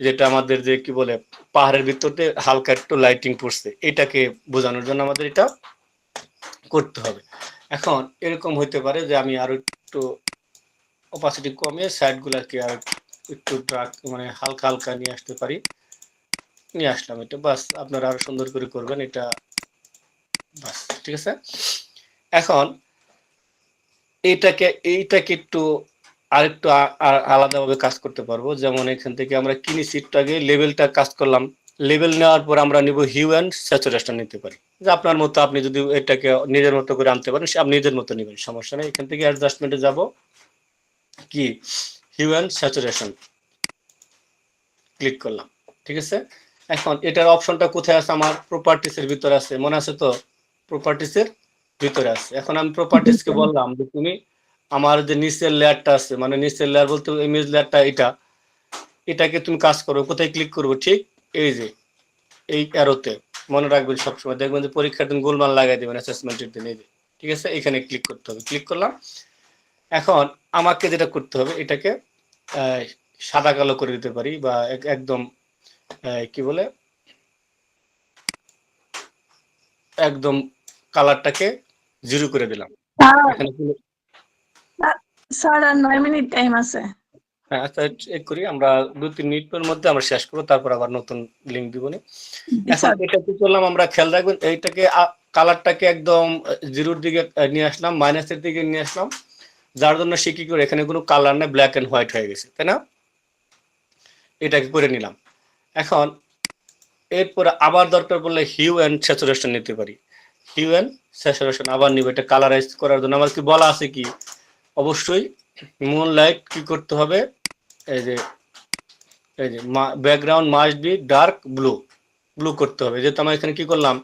যেটা আমাদের যে কি বলে পাহাড়ের ভিতরতে হালকা একটু লাইটিং পড়ছে, এটাকে বোঝানোর জন্য আমাদের এটা করতে হবে। এখন এরকম হইতে পারে যে আমি আরো একটু অপাসিটি কমিয়ে সাইড গুলাকে আর একটু ডার্ক মানে হালকা হালকা নিয়ে আসতে পারি, নিয়ে আসলাম এটা, বাস আপনারা আরো সুন্দর করে করবেন এটা, বাস ঠিক আছে। এখন এইটাকে একটু আরেকটু আলাদাভাবে কাজ করতে পারবো, যেমন এখান থেকে আমরা কিনি সিটটাকে লেভেলটা কাজ করলাম, লেভেল নেওয়ার পর আমরা নিব হিউ অ্যান্ড স্যাচুরেশন নিতে পারি, যে আপনার মতো আপনি যদি এটাকে নিজের মতো করে আনতে পারেন আপনি নিজের মতো নেবেন, সমস্যা নেই। এখান থেকে অ্যাডজাস্টমেন্টে যাব, কি হিউ অ্যান্ড স্যাচুরেশন ক্লিক করলাম, ঠিক আছে। এখন এটার অপশনটা কোথায় আছে? আমার প্রপার্টিসের ভিতরে আছে, মনে আছে তো? প্রপার্টিসের ভিতরে আছে। এখন আমি প্রপার্টিসকে বললাম যে তুমি আমার যে নিচের লেয়ারটা আছে, মানে নিচের লেয়ার বলতে ইমেজ লেয়ারটা, এটাকে তুমি কাজ করো, কোথায় ক্লিক করবো? ঠিক এই যে এই অ্যারোতে, মনে রাখবেন সবসময়, দেখবেন যে পরীক্ষার দিন গোলমাল লাগাই দেবেন অ্যাসেসমেন্টের দিন, এই যে ঠিক আছে, এখানে ক্লিক করতে হবে, ক্লিক করলাম। এখন আমাকে যেটা করতে হবে, এটাকে সাদা কালো করে দিতে পারি, বা একদম কি বলে একদম কালারটাকে 0 করে দিলাম। এখানে স্যার আর 9 মিনিট টাইম আছে। হ্যাঁ আচ্ছা, চেক করি, আমরা 2-3 মিনিটের মধ্যে আমরা শেষ করবো, তারপর আবার নতুন লিঙ্ক দিব নি। এখন এটা কি করলাম আমরা, খেয়াল রাখবেন এইটাকে কালারটাকে একদম 0-র দিকে নিয়ে আসলাম, মাইনাসের দিকে নিয়ে আসলাম, যার জন্য সে কি করে এখানে কোনো কালার নেই, ব্ল্যাক এন্ড হোয়াইট হয়ে গেছে, তাই না? এটাকে করে নিলাম। এখন এরপরে আবার দরকার পড়লে হিউ অ্যান্ড স্যাচুরেশন নিতে পারি, হিউ অ্যান্ড স্যাচুরেশন আবার নিব, এটা কালারাইজ করার জন্য আমার কি বলা আছে, কি অবশ্যই মুন লাইট কি করতে হবে, এই যে background must be dark blue করতে হবে, যেহেতু আমরা এখানে কি করলাম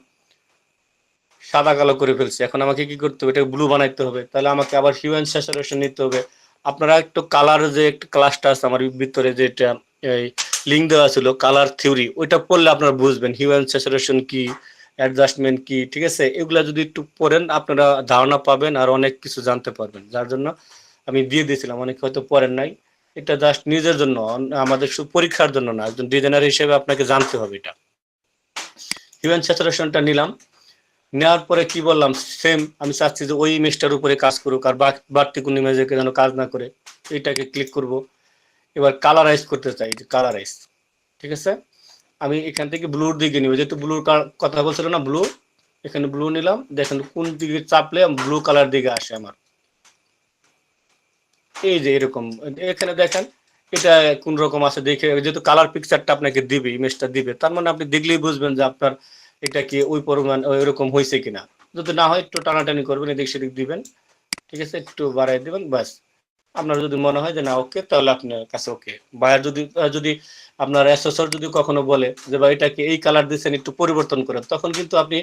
সাদা কালো করে ফেলছি, এখন আমাকে কি করতে হবে, এটা ব্লু বানাইতে হবে, তাহলে আমাকে আবার হিউ অ্যান্ড স্যাচুরেশন নিতে হবে। আপনারা একটু কালার যে একটা ক্লাসটা আছে আমার ভিতরে, যেটা এই লিঙ্ক দেওয়া ছিল কালার থিওরি, ওইটা পড়লে আপনারা বুঝবেন হিউ অ্যান্ড স্যাচুরেশন কি, অ্যাডজাস্টমেন্ট কি, ঠিক আছে। এগুলা যদি একটু পড়েন আপনারা ধারণা পাবেন আর অনেক কিছু জানতে পারবেন, যার জন্য আমি দিয়ে দিয়েছিলাম, অনেকে হয়তো পড়েন নাই। এটা জাস্ট নিজের জন্য, আমাদের পরীক্ষার জন্য না, একজন ডিজাইনার হিসেবে আপনাকে জানতে হবে এটা। হিউ অ্যান্ড স্যাচুরেশনটা নিলাম, নেওয়ার পরে কি বললাম, সেম আমি চাচ্ছি যে ওই ইমেজটার উপরে কাজ করুক, আর বাড়তি কোন ইমেজে যেন কাজ না করে, এইটাকে ক্লিক করব। এবার কালারাইজ করতে চাই, যে কালারাইজ, ঠিক আছে। আমি এখান থেকে ব্লুর দিকে নিব, যেহেতু ব্লুর কথা বলছিল না, ব্লু, এখানে ব্লু নিলাম, দেখেন কোন দিকে চাপলে ব্লু কালার দিকে আসে আমার, এই যে এরকম, এখানে দেখেন এটা কোন রকম আছে দেখে, যেহেতু কালার পিকচারটা আপনাকে দিবে, ইমেজটা দিবে, তার মানে আপনি দেখলেই বুঝবেন যে আপনার এটা কি ওই পরিমাণ ওইরকম হয়েছে কিনা। যদি না হয় একটু টানাটানি করবেন, এদিক সেদিক দিবেন, ঠিক আছে, একটু বাড়াই দিবেন, বাস। আপনার যদি মনে হয় যে না ওকে, তাহলে আপনার কাছে ওকে। বায়ার যদি আপনার অ্যাসেসর যদি কখনো বলে যে ভাই এটাকে এই কালার দিচ্ছেন, একটু পরিবর্তন করেন, তখন কিন্তু আপনি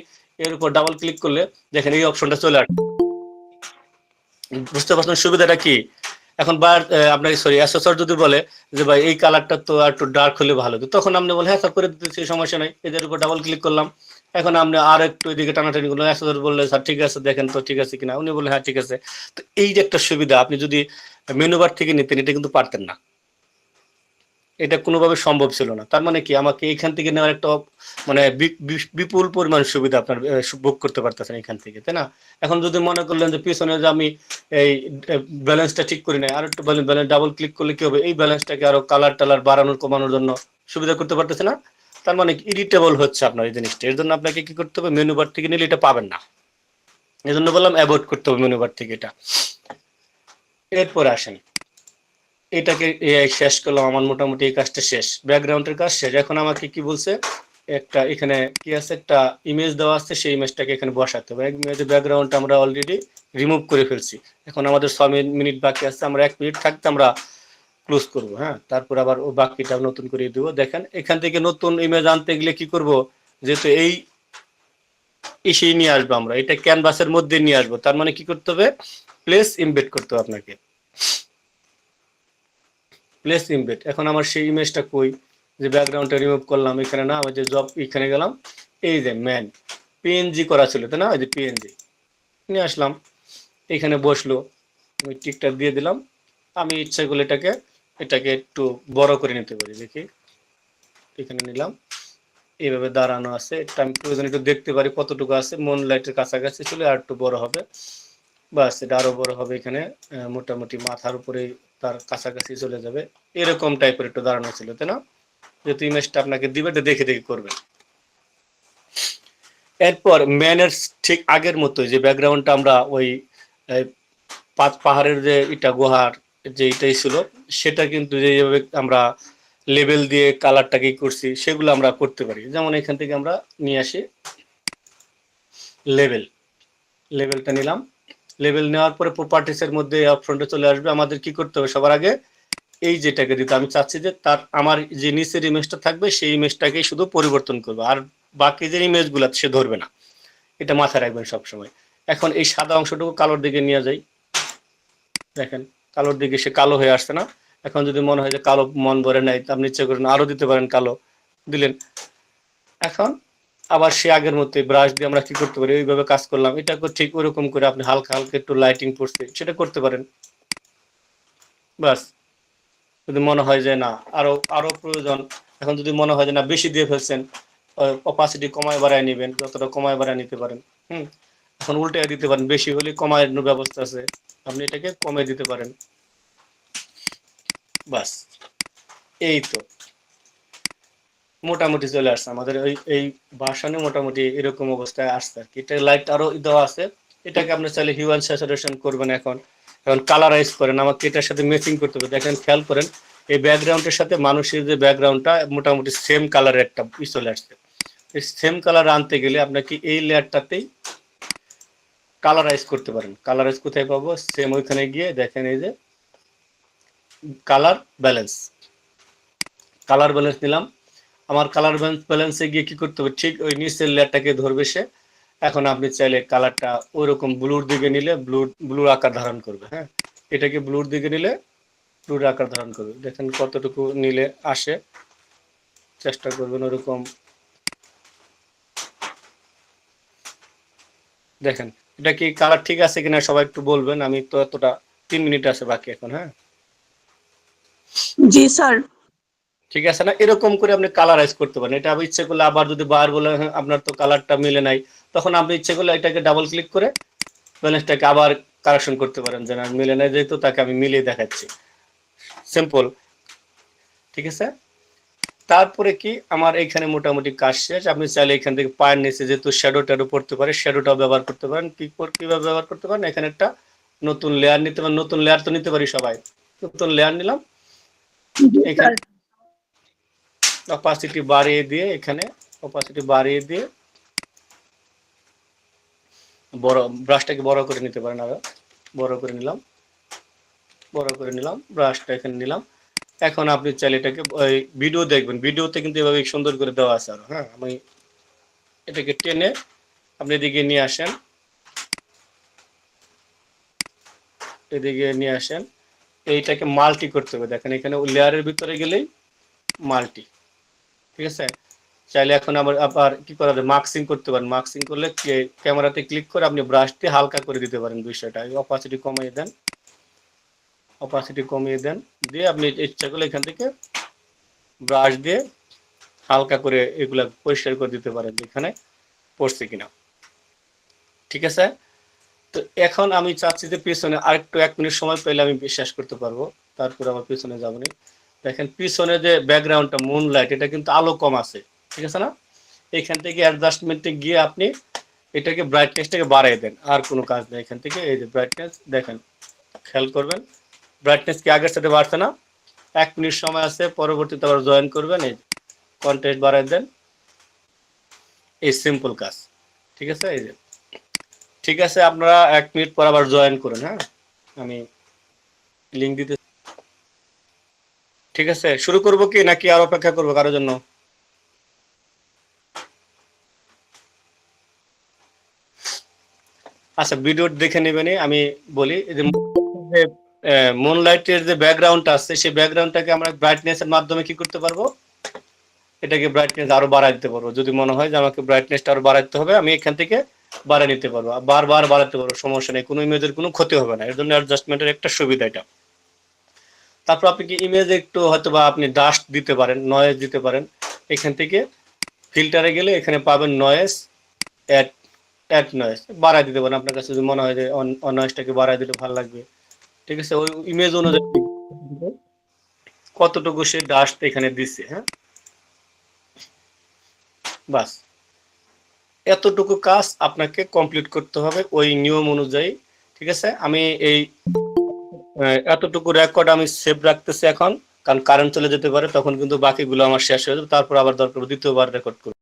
এর উপর ডাবল ক্লিক করলে দেখেন এই অপশনটা চলে আসবে। বুঝতে পারছেন সুবিধাটা কি? এখন বায়ার আপনাকে অ্যাসেসর যদি বলে যে ভাই এই কালারটা তো একটু ডার্ক হলে ভালো হতো, তখন আপনি বলে হ্যাঁ স্যার করে দিতেছি, সমস্যা নাই, এদের উপর ডাবল ক্লিক করলাম। এখন আপনি আর একটু এদিকে টানাটানি করলেন, অ্যাসেসর বললে স্যার ঠিক আছে দেখেন তো ঠিক আছে কিনা, উনি বলে হ্যাঁ ঠিক আছে। তো এই যে একটা সুবিধা, আপনি যদি মেনু বার থেকে নিতেন এটা কিন্তু পারতেন না, এটা কোনোভাবে সম্ভব ছিল না। তার মানে কি আমাকে এখান থেকে নেওয়ার একটা মানে বিপুল পরিমাণ সুবিধা আপনার ভোগ করতে পারতেছেন এখান থেকে, তাই না? এখন যদি মনে করলেন যে পিছনে যে আমি এই ব্যালেন্সটা ঠিক করি নাই, আর একটু ব্যালেন্স ডাবল ক্লিক করলে কি হবে, এই ব্যালেন্সটাকে আরো কালার টালার বাড়ানোর কমানোর জন্য সুবিধা করতে পারতেছে না। তার মানে ইরিটেবল হচ্ছে আপনার এই জিনিসটা, এর জন্য আপনাকে কি করতে হবে, মেনু বার থেকে নিলে এটা পাবেন না, এই জন্য বললাম অ্যাভয়েড করতে হবে মেনু বার থেকে এটা। এরপরে আসেন, এটাকে শেষ করলাম, আমার মোটামুটি এই কাজটা শেষ, ব্যাকগ্রাউন্ডের কাজ শেষ। এখন আমাকে কি বলছে, একটা এখানে কি আছে, একটা ইমেজ দেওয়া আছে, সেই ইমেজটাকে এখানে বসাতে হবে। ব্যাকগ্রাউন্ডটা আমরা অলরেডি রিমুভ করে ফেলছি, এখন আমাদের 6 মিনিট বাকি আছে, আমরা 1 মিনিট থাকতে আমরা ক্লোজ করব, হ্যাঁ, তারপর আবার ও বাকিটা নতুন করে দিব। দেখেন এখান থেকে নতুন ইমেজ আনতে গেলে কি করব, যেহেতু এই ইসেই নিয়ে আসবো আমরা, এটা ক্যানভাসের মধ্যে নিয়ে আসবো, তার মানে কি করতে হবে, প্লেস ইমবেড করতে হবে আপনাকে, প্লেস ইমবেড। এখন আমার সেই ইমেজটা কই, যে ব্যাকগ্রাউন্ডটা রিমুভ করলাম, এখানে না, আমার যে জব এখানে গেলাম, এই যে ম্যান, পিএনজি করা ছিল তাই না, ওই যে পিএনজি নিয়ে আসলাম, এখানে বসলো, আমি টিকটা দিয়ে দিলাম। আমি ইচ্ছা করলে এটাকে একটু বড় করে নিতে পারি, দেখি এখানে নিলাম, এইভাবে দাঁড়ানো আছে, এটা আমি প্রয়োজন একটু দেখতে পারি কতটুকু আছে, মন লাইটের কাছাকাছি চলে আর একটু বড় হবে, বাস এটা আরো বড় হবে, এখানে মোটামুটি মাথার উপরে তার কাছাকাছি চলে যাবে, এরকম টাইপের একটু দাঁড়ানো ছিল তাই না। যেহেতু ইমেজটা আপনাকে দিবে, এটা দেখে দেখে করবেন। এরপর ম্যানের ঠিক আগের মতো যে ব্যাকগ্রাউন্ডটা আমরা ওই পাহাড়ের যে এটা গুহার যে এটাই ছিল, সেটা কিন্তু যেভাবে আমরা লেবেল দিয়ে কালারটাকে করছি সেগুলো আমরা করতে পারি। যেমন এখান থেকে আমরা নিয়ে আসি লেবেলটা নিলাম, লেবেল নেওয়ার পরে প্রপার্টিসের মধ্যে অপশনটা চলে আসবে। আমাদের কি করতে হবে, সবার আগে এই যেটাকে দিতে, আমি চাচ্ছি যে তার আমার যে নিচের ইমেজটা থাকবে সেই ইমেজটাকেই শুধু পরিবর্তন করবো, আর বাকি যে ইমেজগুলো সে ধরবে না, এটা মাথায় রাখবেন সবসময়। এখন এই সাদা অংশটুকু কালোর দিকে নিয়ে যাই, দেখেন কালোর দিকে সে কালো হয়ে আসছে না। এখন যদি মনে হয় যে কালো মন ভরে নাই, আপনি ইচ্ছে করেন আরো দিতে পারেন, কালো দিলেন। এখন আবার সে আগের মতো ব্রাশ দিয়ে আমরা কি করতে পারি, ওইভাবে কাজ করলাম, এটাকে ঠিক ওরকম করে আপনি হালকা হালকা একটু লাইটিং পড়ছে সেটা করতে পারেন। বাস, যদি মনে হয় যে না আরো আরো প্রয়োজন, এখন যদি মনে হয় যে না বেশি দিয়ে ফেলছেন, অপাসিটি কমায় বাড়ায় নেবেন, যতটা কমায় বাড়ায় নিতে পারেন। এখন উল্টে দিতে পারেন, বেশি হলে কমানোর ব্যবস্থা আছে, আপনি এটাকে কমে দিতে পারেন। বাস, এই তো মোটামুটি চলে আসছে আমাদের এই ভার্সনে, মোটামুটি এরকম অবস্থায় আসছে আর কি। এটা লাইট আরো দেওয়া আছে, এটাকে আপনি চাইলে হিউ অ্যান্ড স্যাচুরেশন করবেন। এখন কালারাইজ করেন, আমাকে এটার সাথে ম্যাচিং করতে হবে। দেখেন খেয়াল করেন, এই ব্যাকগ্রাউন্ডের সাথে মানুষের যে ব্যাকগ্রাউন্ডটা মোটামুটি সেম কালারের একটা চলে আসছে। এই সেম কালার আনতে গেলে আপনাকে এই লেয়ারটাতেই কালারাইজ করতে পারেন। কালারাইজ কোথায় পাবো, সেম ওইখানে গিয়ে দেখেন এই যে কালার ব্যালেন্স নিলাম। আমার কালার ব্যালেন্সে গিয়ে কি করতে হবে, ঠিক ওই নিচের লেয়ারটাকে ধরবে সে। এখন আপনি চাইলে কালারটা ওইরকম ব্লুর দিকে নিলে ব্লুর আকার ধারণ করবে। হ্যাঁ, এটাকে ব্লুর দিকে নিলে ব্লুর আকার ধারণ করবে। দেখেন কতটুকু নিলে আসে, চেষ্টা করবেন ওরকম। দেখেন এটা কি কালার ঠিক আছে কিনা সবাই একটু বলবেন, আমি তো এতটা 3 মিনিট আছে বাকি এখন। হ্যাঁ জি স্যার। ঠিক আছে না, এরকম করে আপনি কালারাইজ করতে পারেন। এটা আবার ইচ্ছে করলে আবার যদি বার বলে আপনার তো কালারটা মিলে নাই, তখন আপনি ইচ্ছে করলে এটাকে ডাবল ক্লিক করে ব্যালেন্সটাকে আবার কারেকশন করতে পারেন, যে না মিলে নাই, যেহেতু তাকে আমি মিলিয়ে দেখাচ্ছি। সিম্পল, ঠিক আছে। তারপরে কি আমার এইখানে মোটামুটি কাজ শেষ। আপনি চাইলে এখান থেকে পায়ের নিচে যেহেতু শ্যাডো ট্যাডো পড়তে পারে, শ্যাডোটাও ব্যবহার করতে পারেন। কিভাবে ব্যবহার করতে পারেন, এখানে একটা নতুন লেয়ার নিতে পারেন। নতুন লেয়ার তো নিতে পারি সবাই, নতুন লেয়ার নিলাম, এখানে অপাসিটি বাড়িয়ে দিয়ে, এখানে অপাসিটি বাড়িয়ে দিয়ে বড় ব্রাশটাকে বড় করে নিতে পারেন। আরো বড় করে নিলাম, ব্রাশটা এখানে নিলাম। এখন আপনি চাইলে এটাকে ওই ভিডিও দেখবেন, ভিডিওতে কিন্তু এভাবে সুন্দর করে দেওয়া আছে আরো। হ্যাঁ, আমি এটাকে টেনে আপনি এদিকে নিয়ে আসেন, এইটাকে মাল্টি করতে হবে। দেখেন এখানে লেয়ারের ভিতরে গেলেই মাল্টি, ঠিক আছে। চাইলে এখন আবার কি করা যায়, মার্কসিং করতে পারেন। মার্কসিং করলে ক্যামেরাতে ক্লিক করে আপনি ব্রাশ দিয়ে হালকা করে দিতে পারেন বিষয়টা। অপাসিটি কমিয়ে দেন, দিয়ে আপনি ইচ্ছা করলে এখান থেকে ব্রাশ দিয়ে হালকা করে এগুলা পরিষ্কার করে দিতে পারেন এখানে পড়ছে কিনা, ঠিক আছে। তো এখন আমি চাচ্ছি যে পিছনে আরেকটু 1 মিনিট সময় পেলে আমি বিশ্বাস করতে পারবো, তারপর আমার পিছনে যাবো না। দেখেন পিছনে যে ব্যাকগ্রাউন্ডটা মুন লাইট, এটা কিন্তু আলো কম আছে, ঠিক আছে না। এখান থেকে অ্যাডজাস্টমেন্টে গিয়ে আপনি এটাকে ব্রাইটনেসটাকে বাড়িয়ে দেন, আর কোনো কাজ নেই। এখান থেকে এই যে ব্রাইটনেস দেখেন, খেয়াল করবেন ব্রাইটনেস কি আগের সাথে বাড়ছে না। 1 মিনিট সময় আছে, পরবর্তীতে আবার জয়েন করবেন, এই কন্ট্রাস্ট বাড়াই দেন, এই সিম্পল কাজ, ঠিক আছে। এই যে ঠিক আছে, আপনারা 1 মিনিট পর আবার জয়েন করুন। হ্যাঁ, আমি লিংক দিতে, ঠিক আছে। শুরু করব কি নাকি আর অপেক্ষা করবো কারোর জন্য? আচ্ছা, ভিডিও দেখে নেবেন। আমি বলি যে মুনলাইটের যে ব্যাকগ্রাউন্ড আছে, সেই ব্যাকগ্রাউন্ডটাকে আমরা ব্রাইটনেস এর মাধ্যমে কি করতে পারবো, এটাকে ব্রাইটনেস আরো বাড়ায় দিতে পারবো। যদি মনে হয় যে আমাকে ব্রাইটনেসটা আরো বাড়াইতে হবে, আমি এখান থেকে বাড়ায় নিতে পারবো, বারবার বাড়াতে পারবো, সমস্যা নেই, কোনো ইমেজের কোনো ক্ষতি হবে না। এর জন্য অ্যাডজাস্টমেন্টের একটা সুবিধা এটা। তারপর আপনি কি ইমেজে একটু হয়তো বা আপনি ডাস্ট দিতে পারেন, নয়েজ দিতে পারেন। এখান থেকে ফিল্টারে গেলে এখানে পাবেন নয়েজ, অ্যাড নয়েজ, বাড়ায় দিতে পারেন। আপনার কাছে যদি মনে হয় যে নয়েজটাকে বাড়ায় দিলে ভালো লাগবে, ঠিক আছে, ওই ইমেজ অনুযায়ী কতটুকু সে ডাস্ট এখানে দিচ্ছে। হ্যাঁ, বাস এতটুকু কাজ আপনাকে কমপ্লিট করতে হবে ওই নিয়ম অনুযায়ী, ঠিক আছে। আমি এই এতটুকু রেকর্ড আমি সেভ রাখতেছি এখন, কারণ কারেন্ট চলে যেতে পারে, তখন কিন্তু বাকিগুলো আমার শেষ হয়ে যাবে, তারপর আবার দরকার দ্বিতীয়বার রেকর্ড করব।